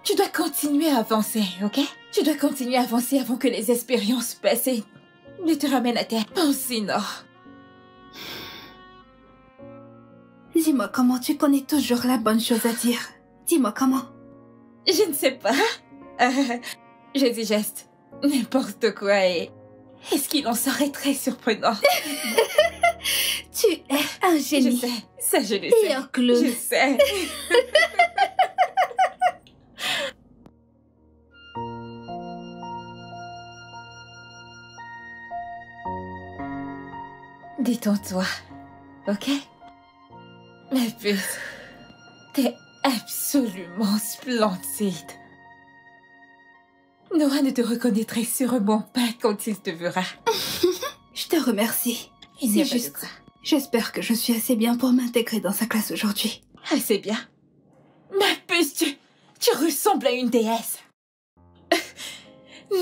tu dois continuer à avancer, ok? Tu dois continuer à avancer avant que les expériences passées ne te ramènent à terre. Pense sinon. Dis-moi comment tu connais toujours la bonne chose à dire. Dis-moi comment. Je ne sais pas. Je dis geste. N'importe quoi et ce qu'il en serait très surprenant. Tu es un génie. Je sais, ça je le Et sais. un clown. Je sais. Détends-toi, ok? Ma puce, t'es absolument splendide. Noah ne te reconnaîtrait sûrement pas quand il te verra. Je te remercie. Il n'y a C'est pas de juste. quoi. J'espère que je suis assez bien pour m'intégrer dans sa classe aujourd'hui. Ah, c'est bien. Ma puce, tu ressembles à une déesse.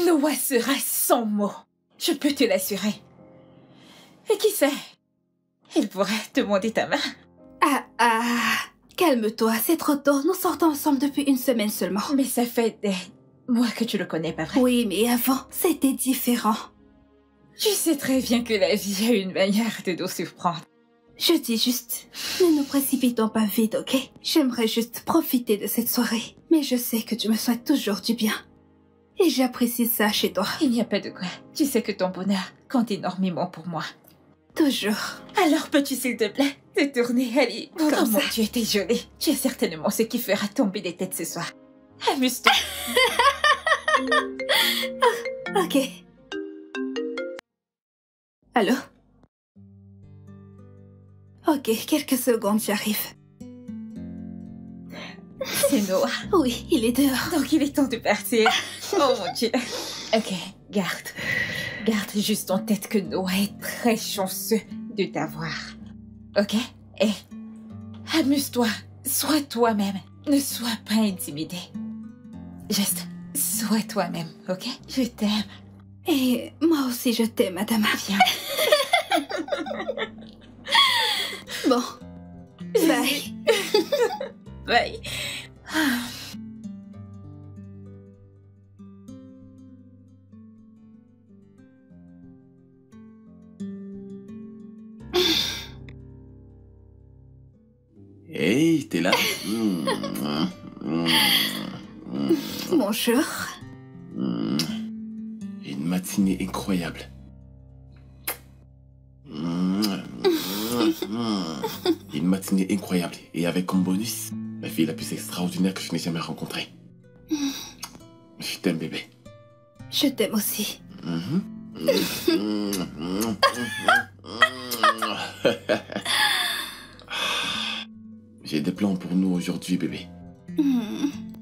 Noah sera sans mots. Je peux te l'assurer. Et qui sait? Il pourrait te demander ta main. Calme-toi, c'est trop tôt. Nous sortons ensemble depuis une semaine seulement. Mais ça fait des mois que tu le connais, pas vrai? Oui, mais avant, c'était différent. Tu sais très bien que la vie a une manière de nous surprendre. Je dis juste, ne nous précipitons pas vite, ok? J'aimerais juste profiter de cette soirée. Mais je sais que tu me souhaites toujours du bien. Et j'apprécie ça chez toi. Il n'y a pas de quoi. Tu sais que ton bonheur compte énormément pour moi. Toujours. Alors peux-tu s'il te plaît te tourner, allez. Comme Oh mon ça. Dieu, t'es jolie. Tu es certainement ce qui fera tomber des têtes ce soir. Amuse-toi. Ok. Allô? Ok, quelques secondes, j'arrive. C'est Noah. Oui, il est dehors. Donc il est temps de partir. Oh mon Dieu. Ok, garde. Garde juste en tête que Noah est très chanceux de t'avoir. Ok? Et amuse-toi. Sois toi-même. Ne sois pas intimidé. Juste, sois toi-même, ok? Je t'aime. Et moi aussi, je t'aime, madame. Viens. Bon. Bye. Bye. Hey, t'es là? Bonjour. Une matinée incroyable. Une matinée incroyable. Et avec comme bonus, la fille la plus extraordinaire que je n'ai jamais rencontrée. Je t'aime, bébé. Je t'aime aussi. J'ai des plans pour nous aujourd'hui, bébé.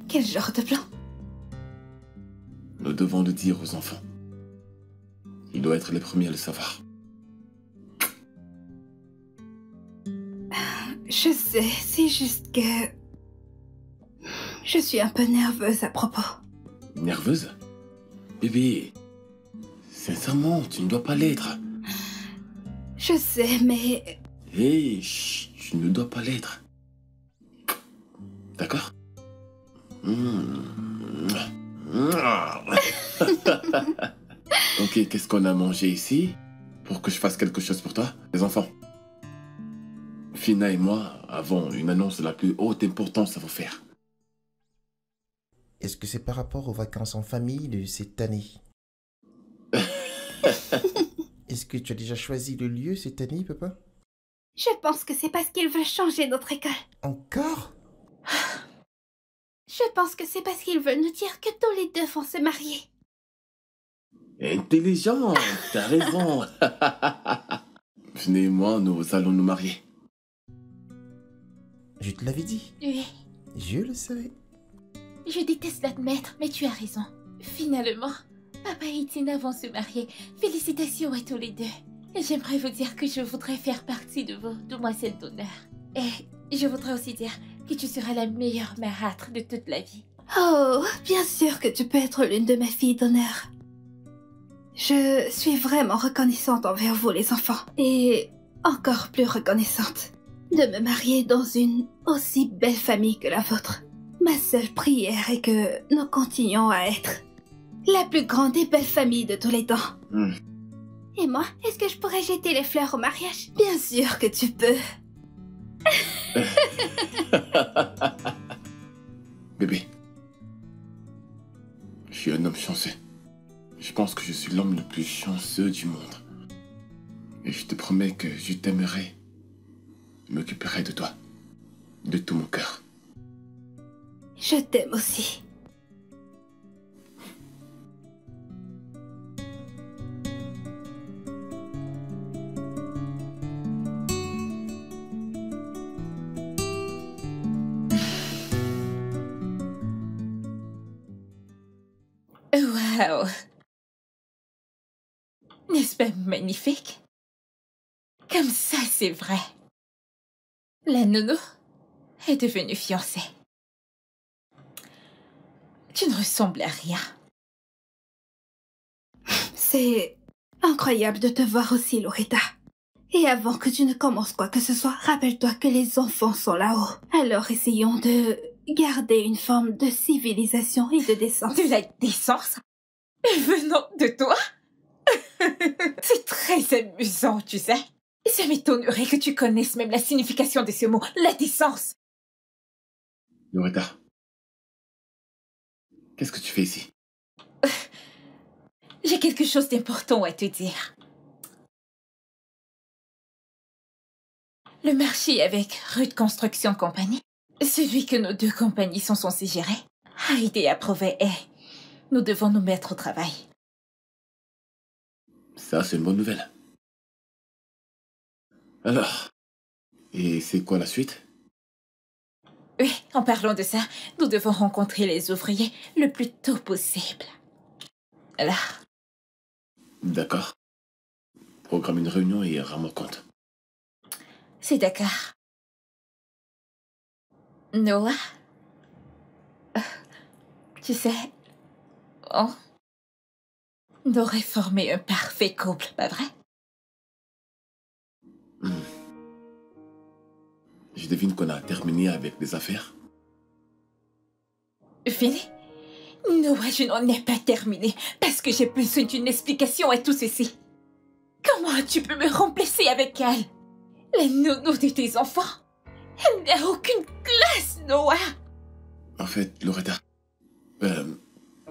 Quel genre de plan? Nous devons le dire aux enfants. Ils doivent être les premiers à le savoir. Je sais, c'est juste que... Je suis un peu nerveuse à propos. Nerveuse? Bébé, sincèrement, tu ne dois pas l'être. Je sais, mais... Hé, chut, tu ne dois pas l'être. D'accord? Ok, qu'est-ce qu'on a mangé ici? Pour que je fasse quelque chose pour toi, les enfants. Fina et moi avons une annonce de la plus haute importance à vous faire. Est-ce que c'est par rapport aux vacances en famille de cette année? Est-ce que tu as déjà choisi le lieu cette année, papa? Je pense que c'est parce qu'ils veulent changer notre école. Encore? Je pense que c'est parce qu'ils veulent nous dire que tous les deux vont se marier. Intelligent, t'as raison. Venez et moi, nous allons nous marier. Je te l'avais dit. Oui, Je le savais. je déteste l'admettre, mais tu as raison. Finalement, papa et Tina vont se marier. Félicitations à tous les deux. Et j'aimerais vous dire que je voudrais faire partie de vos demoiselles d'honneur. Et je voudrais aussi dire que tu seras la meilleure marâtre de toute la vie. Oh, bien sûr que tu peux être l'une de mes filles d'honneur. Je suis vraiment reconnaissante envers vous, les enfants. Et encore plus reconnaissante de me marier dans une aussi belle famille que la vôtre. Ma seule prière est que nous continuions à être la plus grande et belle famille de tous les temps. Et moi, est-ce que je pourrais jeter les fleurs au mariage? Bien sûr que tu peux. Bébé, je suis un homme chanceux. Je pense que je suis l'homme le plus chanceux du monde. Et je te promets que je t'aimerai. Je m'occuperai de toi. De tout mon cœur. Je t'aime aussi. Waouh! N'est-ce pas magnifique? Comme ça, c'est vrai. La nounou est devenue fiancée. Tu ne ressembles à rien. C'est incroyable de te voir aussi, Loretta. Et avant que tu ne commences quoi que ce soit, rappelle-toi que les enfants sont là-haut. Alors essayons de garder une forme de civilisation et de décence. De la décence? Venant de toi? C'est très amusant, tu sais. Ça m'étonnerait que tu connaisses même la signification de ce mot, la décence. Loretta, qu'est-ce que tu fais ici? J'ai quelque chose d'important à te dire. Le marché avec Rude Construction Company, celui que nos deux compagnies sont censées gérer, a été approuvé et nous devons nous mettre au travail. Ça, c'est une bonne nouvelle. Alors, et c'est quoi la suite? Oui, en parlant de ça, nous devons rencontrer les ouvriers le plus tôt possible. Alors... D'accord. Programme une réunion et rends-moi compte. C'est d'accord. Noah? Tu sais, on aurait formé un parfait couple, pas vrai? Je devine qu'on a terminé avec les affaires. Fini? Noah, je n'en ai pas terminé parce que j'ai besoin d'une explication à tout ceci. Comment tu peux me remplacer avec elle? La nounou de tes enfants? Elle n'a aucune classe, Noah! En fait, Loretta,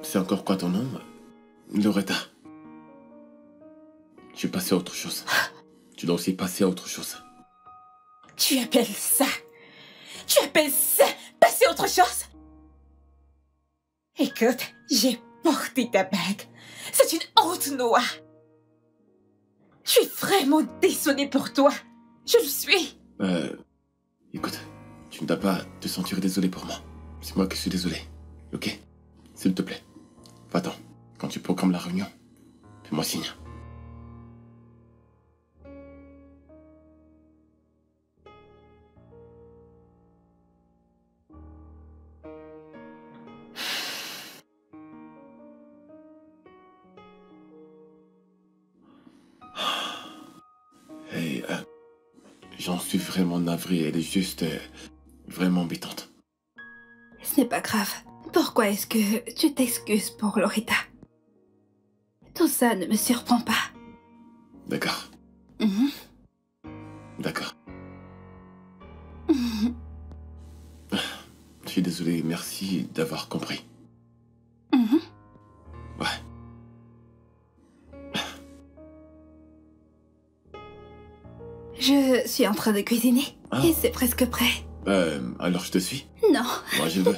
c'est encore quoi ton nom? Loretta. Je suis passé à autre chose. Tu dois aussi passer à autre chose. Tu appelles ça passer à autre chose? Écoute, j'ai porté ta bague. C'est une honte, Noah. Je suis vraiment désolée pour toi. Je le suis. Écoute, tu ne dois pas te sentir désolé pour moi. C'est moi qui suis désolé. Ok? S'il te plaît. Va-t'en. Quand tu programmes la réunion, fais-moi signe. Hey, j'en suis vraiment navré. Elle est juste vraiment embêtante. Ce n'est pas grave. Pourquoi est-ce que tu t'excuses pour Loretta? Tout ça ne me surprend pas. D'accord. Mhm. D'accord. Mhm. Je suis désolé. Merci d'avoir compris. Mhm. Ouais. Je suis en train de cuisiner. Ah. Et c'est presque prêt. Alors je te suis. Non. Moi je veux.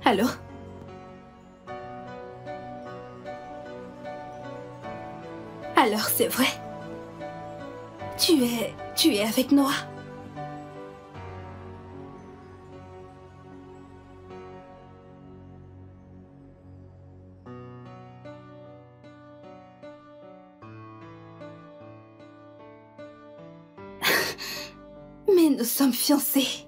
Allô? Alors c'est vrai? Tu es avec Noah? Mais nous sommes fiancés.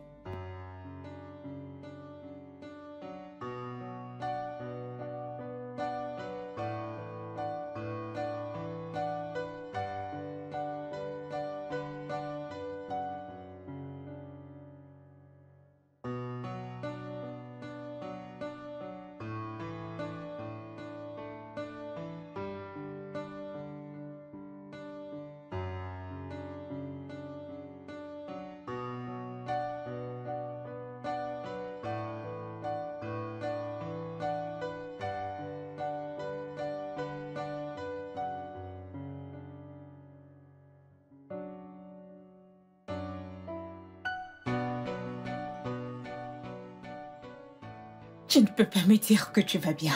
Tu ne peux pas me dire que tu vas bien.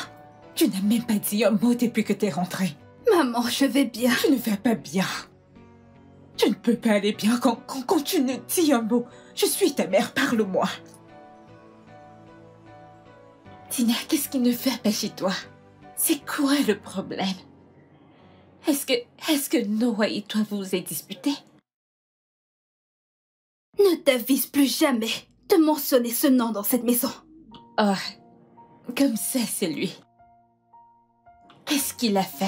Tu n'as même pas dit un mot depuis que t'es rentrée. Maman, je vais bien. Tu ne vas pas bien. Tu ne peux pas aller bien quand tu ne dis un mot. Je suis ta mère, parle-moi. Tina, qu'est-ce qui ne va pas chez toi? C'est quoi le problème? Est-ce que Noah et toi vous vous êtes disputés? Ne t'avise plus jamais de mentionner ce nom dans cette maison. Oh, comme ça c'est lui. Qu'est-ce qu'il a fait?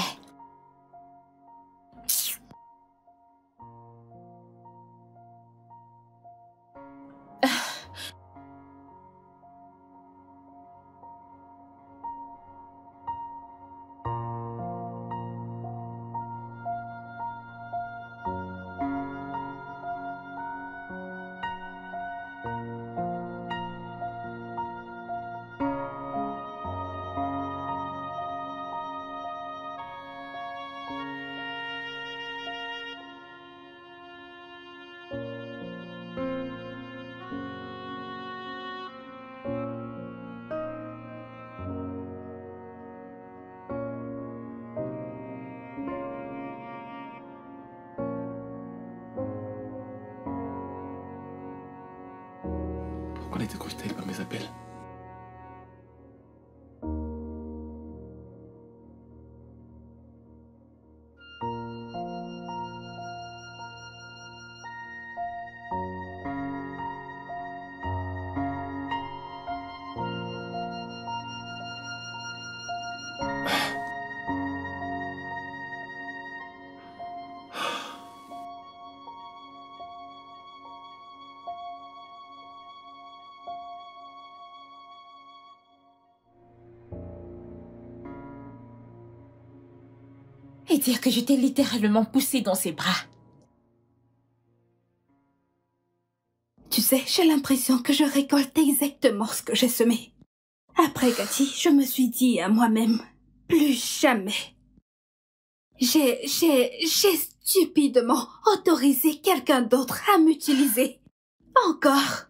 Pourquoi elle était crochée par mes appels? Et dire que je t'ai littéralement poussé dans ses bras. Tu sais, j'ai l'impression que je récolte exactement ce que j'ai semé. Après Cathy, je me suis dit à moi-même, plus jamais. J'ai stupidement autorisé quelqu'un d'autre à m'utiliser. Encore.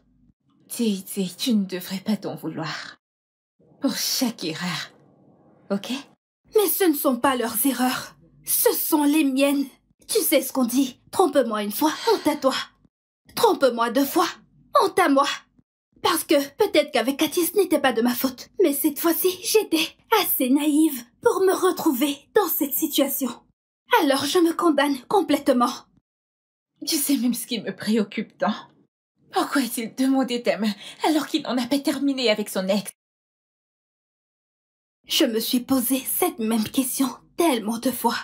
Titi, tu ne devrais pas t'en vouloir. Pour chaque erreur. Ok? Mais ce ne sont pas leurs erreurs. Ce sont les miennes. Tu sais ce qu'on dit. Trompe-moi une fois, honte à toi. Trompe-moi 2 fois, honte à moi. Parce que peut-être qu'avec Cathy, ce n'était pas de ma faute. Mais cette fois-ci, j'étais assez naïve pour me retrouver dans cette situation. Alors je me condamne complètement. Tu sais même ce qui me préoccupe tant? Pourquoi a-t-il demandé ta main alors qu'il n'en a pas terminé avec son ex? Je me suis posé cette même question tellement de fois.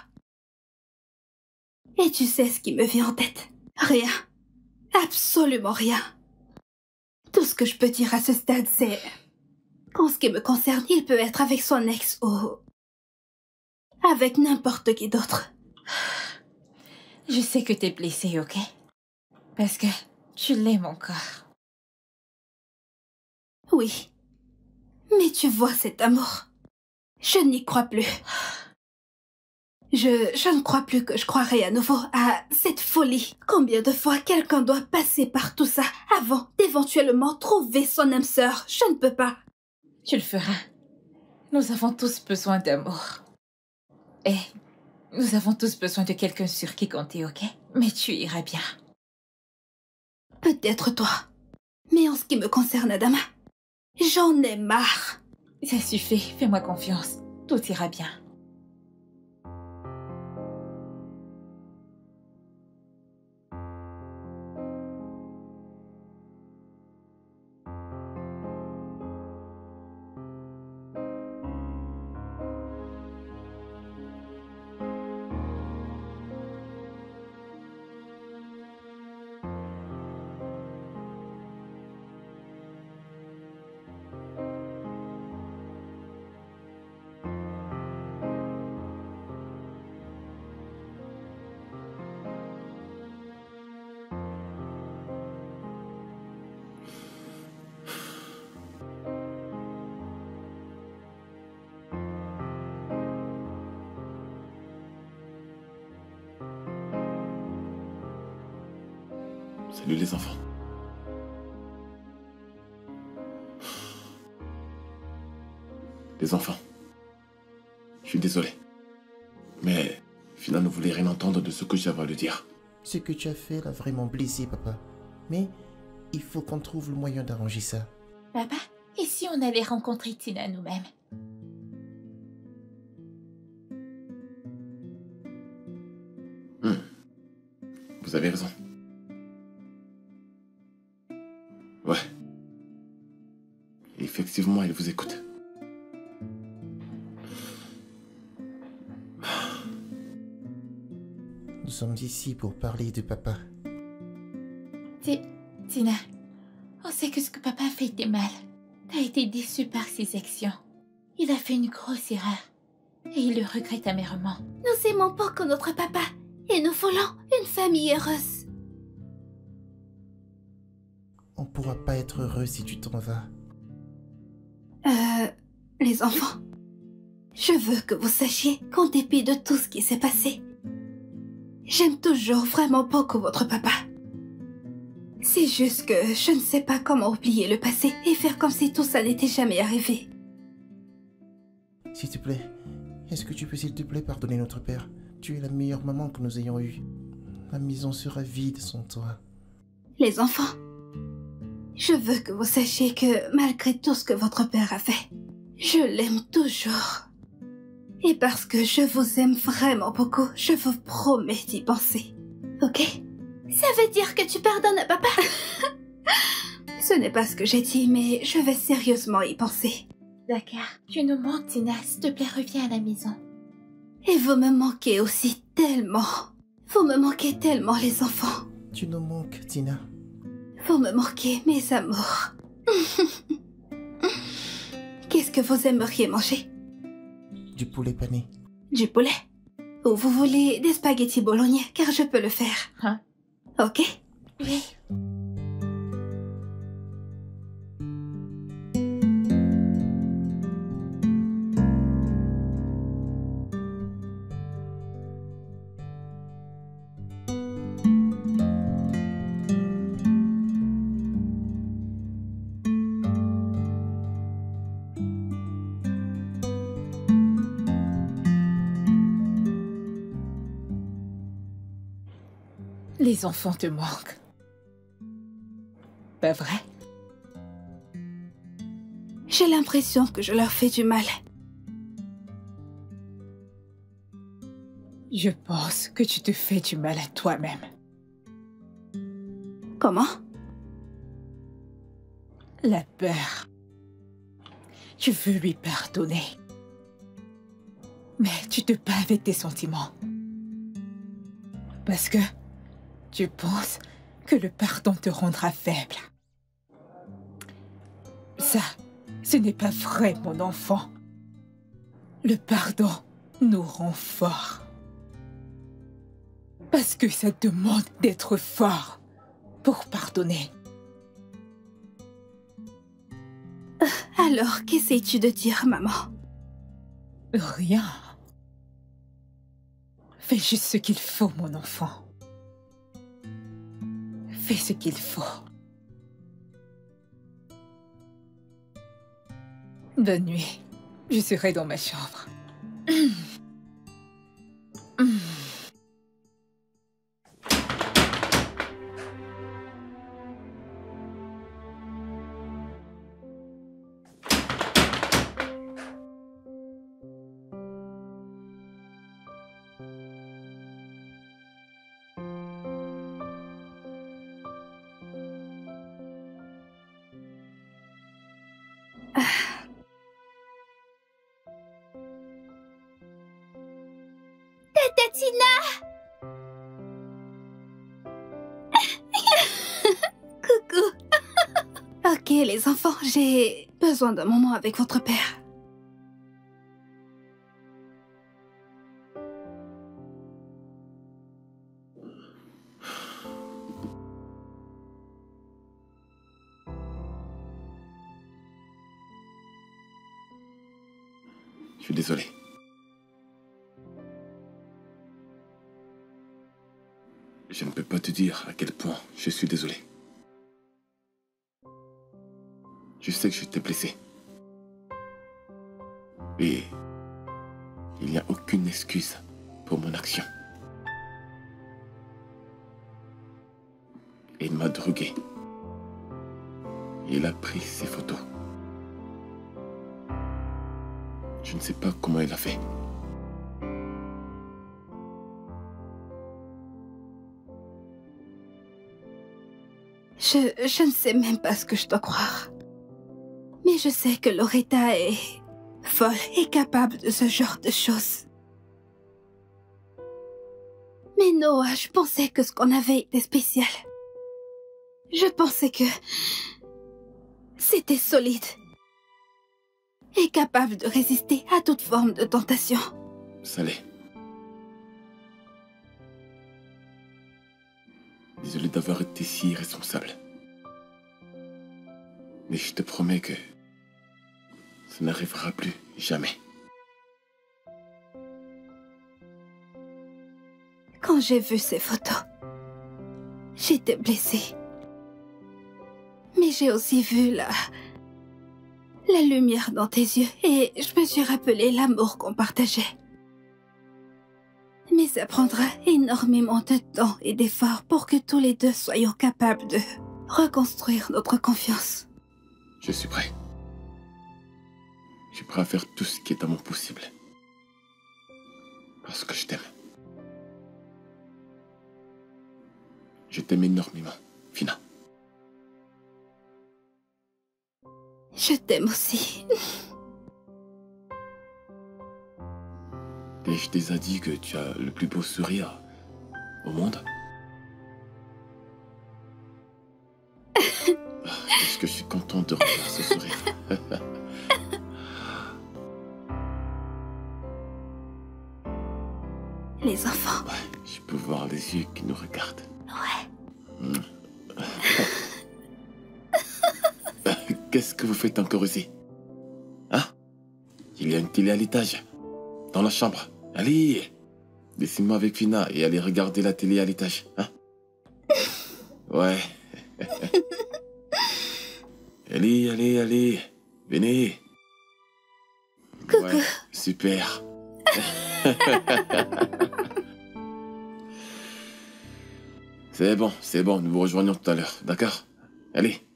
Et tu sais ce qui me vient en tête? Rien. Absolument rien. Tout ce que je peux dire à ce stade, c'est... qu'en ce qui me concerne, il peut être avec son ex ou... avec n'importe qui d'autre. Je sais que t'es blessée, ok? Parce que tu l'aimes encore. Oui. Mais tu vois cet amour. Je n'y crois plus. Je ne crois plus que je croirai à nouveau à cette folie. Combien de fois quelqu'un doit passer par tout ça avant d'éventuellement trouver son âme sœur? Je ne peux pas. Tu le feras. Nous avons tous besoin d'amour. Et nous avons tous besoin de quelqu'un sur qui compter, ok? Mais tu iras bien. Peut-être toi. Mais en ce qui me concerne, Adama, j'en ai marre. Ça suffit, fais-moi confiance. Tout ira bien. Salut les enfants. Les enfants. Je suis désolé. Mais Fina ne voulait rien entendre de ce que j'avais à lui dire. Ce que tu as fait l'a vraiment blessé, papa. Mais il faut qu'on trouve le moyen d'arranger ça. Papa, et si on allait rencontrer Tina nous-mêmes? Vous avez raison. Ouais. Effectivement, il vous écoute. Nous sommes ici pour parler de papa. Tina, on sait que ce que papa a fait était mal. T'as été déçue par ses actions. Il a fait une grosse erreur. Et il le regrette amèrement. Nous aimons beaucoup notre papa et nous voulons une famille heureuse. On pourra pas être heureux si tu t'en vas. Les enfants, je veux que vous sachiez qu'en dépit de tout ce qui s'est passé, j'aime toujours vraiment beaucoup votre papa. C'est juste que je ne sais pas comment oublier le passé et faire comme si tout ça n'était jamais arrivé. S'il te plaît, est-ce que tu peux s'il te plaît pardonner notre père? Tu es la meilleure maman que nous ayons eue. La maison sera vide sans toi. Les enfants, je veux que vous sachiez que malgré tout ce que votre père a fait, je l'aime toujours. Et parce que je vous aime vraiment beaucoup, je vous promets d'y penser. Ok? Ça veut dire que tu pardonnes à papa? Ce n'est pas ce que j'ai dit, mais je vais sérieusement y penser. D'accord. Tu nous manques, Tina. S'il te plaît, reviens à la maison. Et vous me manquez aussi tellement. Vous me manquez tellement, les enfants. Tu nous manques, Tina. Vous me manquez, mes amours. Qu'est-ce que vous aimeriez manger? Du poulet pané. Du poulet? Ou vous voulez des spaghettis bolognais, car je peux le faire. Hein? Ok? Oui. Les enfants te manquent. Pas vrai? J'ai l'impression que je leur fais du mal. Je pense que tu te fais du mal à toi-même. Comment? La peur. Tu veux lui pardonner. Mais tu te bats avec tes sentiments. Parce que tu penses que le pardon te rendra faible. Ça, ce n'est pas vrai, mon enfant. Le pardon nous rend forts. Parce que ça demande d'être fort pour pardonner. Alors, qu'essayes-tu de dire, maman? Rien. Fais juste ce qu'il faut, mon enfant. Fais ce qu'il faut. Bonne nuit. Je serai dans ma chambre. Tatina! Coucou. Ok, les enfants, j'ai besoin d'un moment avec votre père. Je suis désolé. Je ne peux pas te dire à quel point je suis désolé. Je sais que je t'ai blessé. Et il n'y a aucune excuse pour mon action. Et il m'a drogué. Et il a pris ses photos. Je ne sais pas comment il a fait. Je ne sais même pas ce que je dois croire. Mais je sais que Loretta est folle et capable de ce genre de choses. Mais Noah, je pensais que ce qu'on avait était spécial. Je pensais que c'était solide et capable de résister à toute forme de tentation. Ça l'est. Désolé d'avoir été si irresponsable. Mais je te promets que ça n'arrivera plus jamais. Quand j'ai vu ces photos, j'étais blessée. Mais j'ai aussi vu la lumière dans tes yeux et je me suis rappelé l'amour qu'on partageait. Mais ça prendra énormément de temps et d'efforts pour que tous les deux soyons capables de reconstruire notre confiance. Je suis prêt. Je suis prêt à faire tout ce qui est à mon possible. Parce que je t'aime. Je t'aime énormément, Fina. Je t'aime aussi. Et je t'ai dit que tu as le plus beau sourire au monde. Est-ce que je suis content de revoir ce sourire? Les enfants. Ouais, je peux voir les yeux qui nous regardent. Ouais. Qu'est-ce que vous faites encore ici? Hein? Il y a une télé à l'étage. Dans la chambre. Allez! Laissez-moi avec Fina et allez regarder la télé à l'étage. Hein? Ouais. Allez, allez, allez. Venez. Coucou. Ouais, super. C'est bon, nous vous rejoignons tout à l'heure, d'accord? Allez.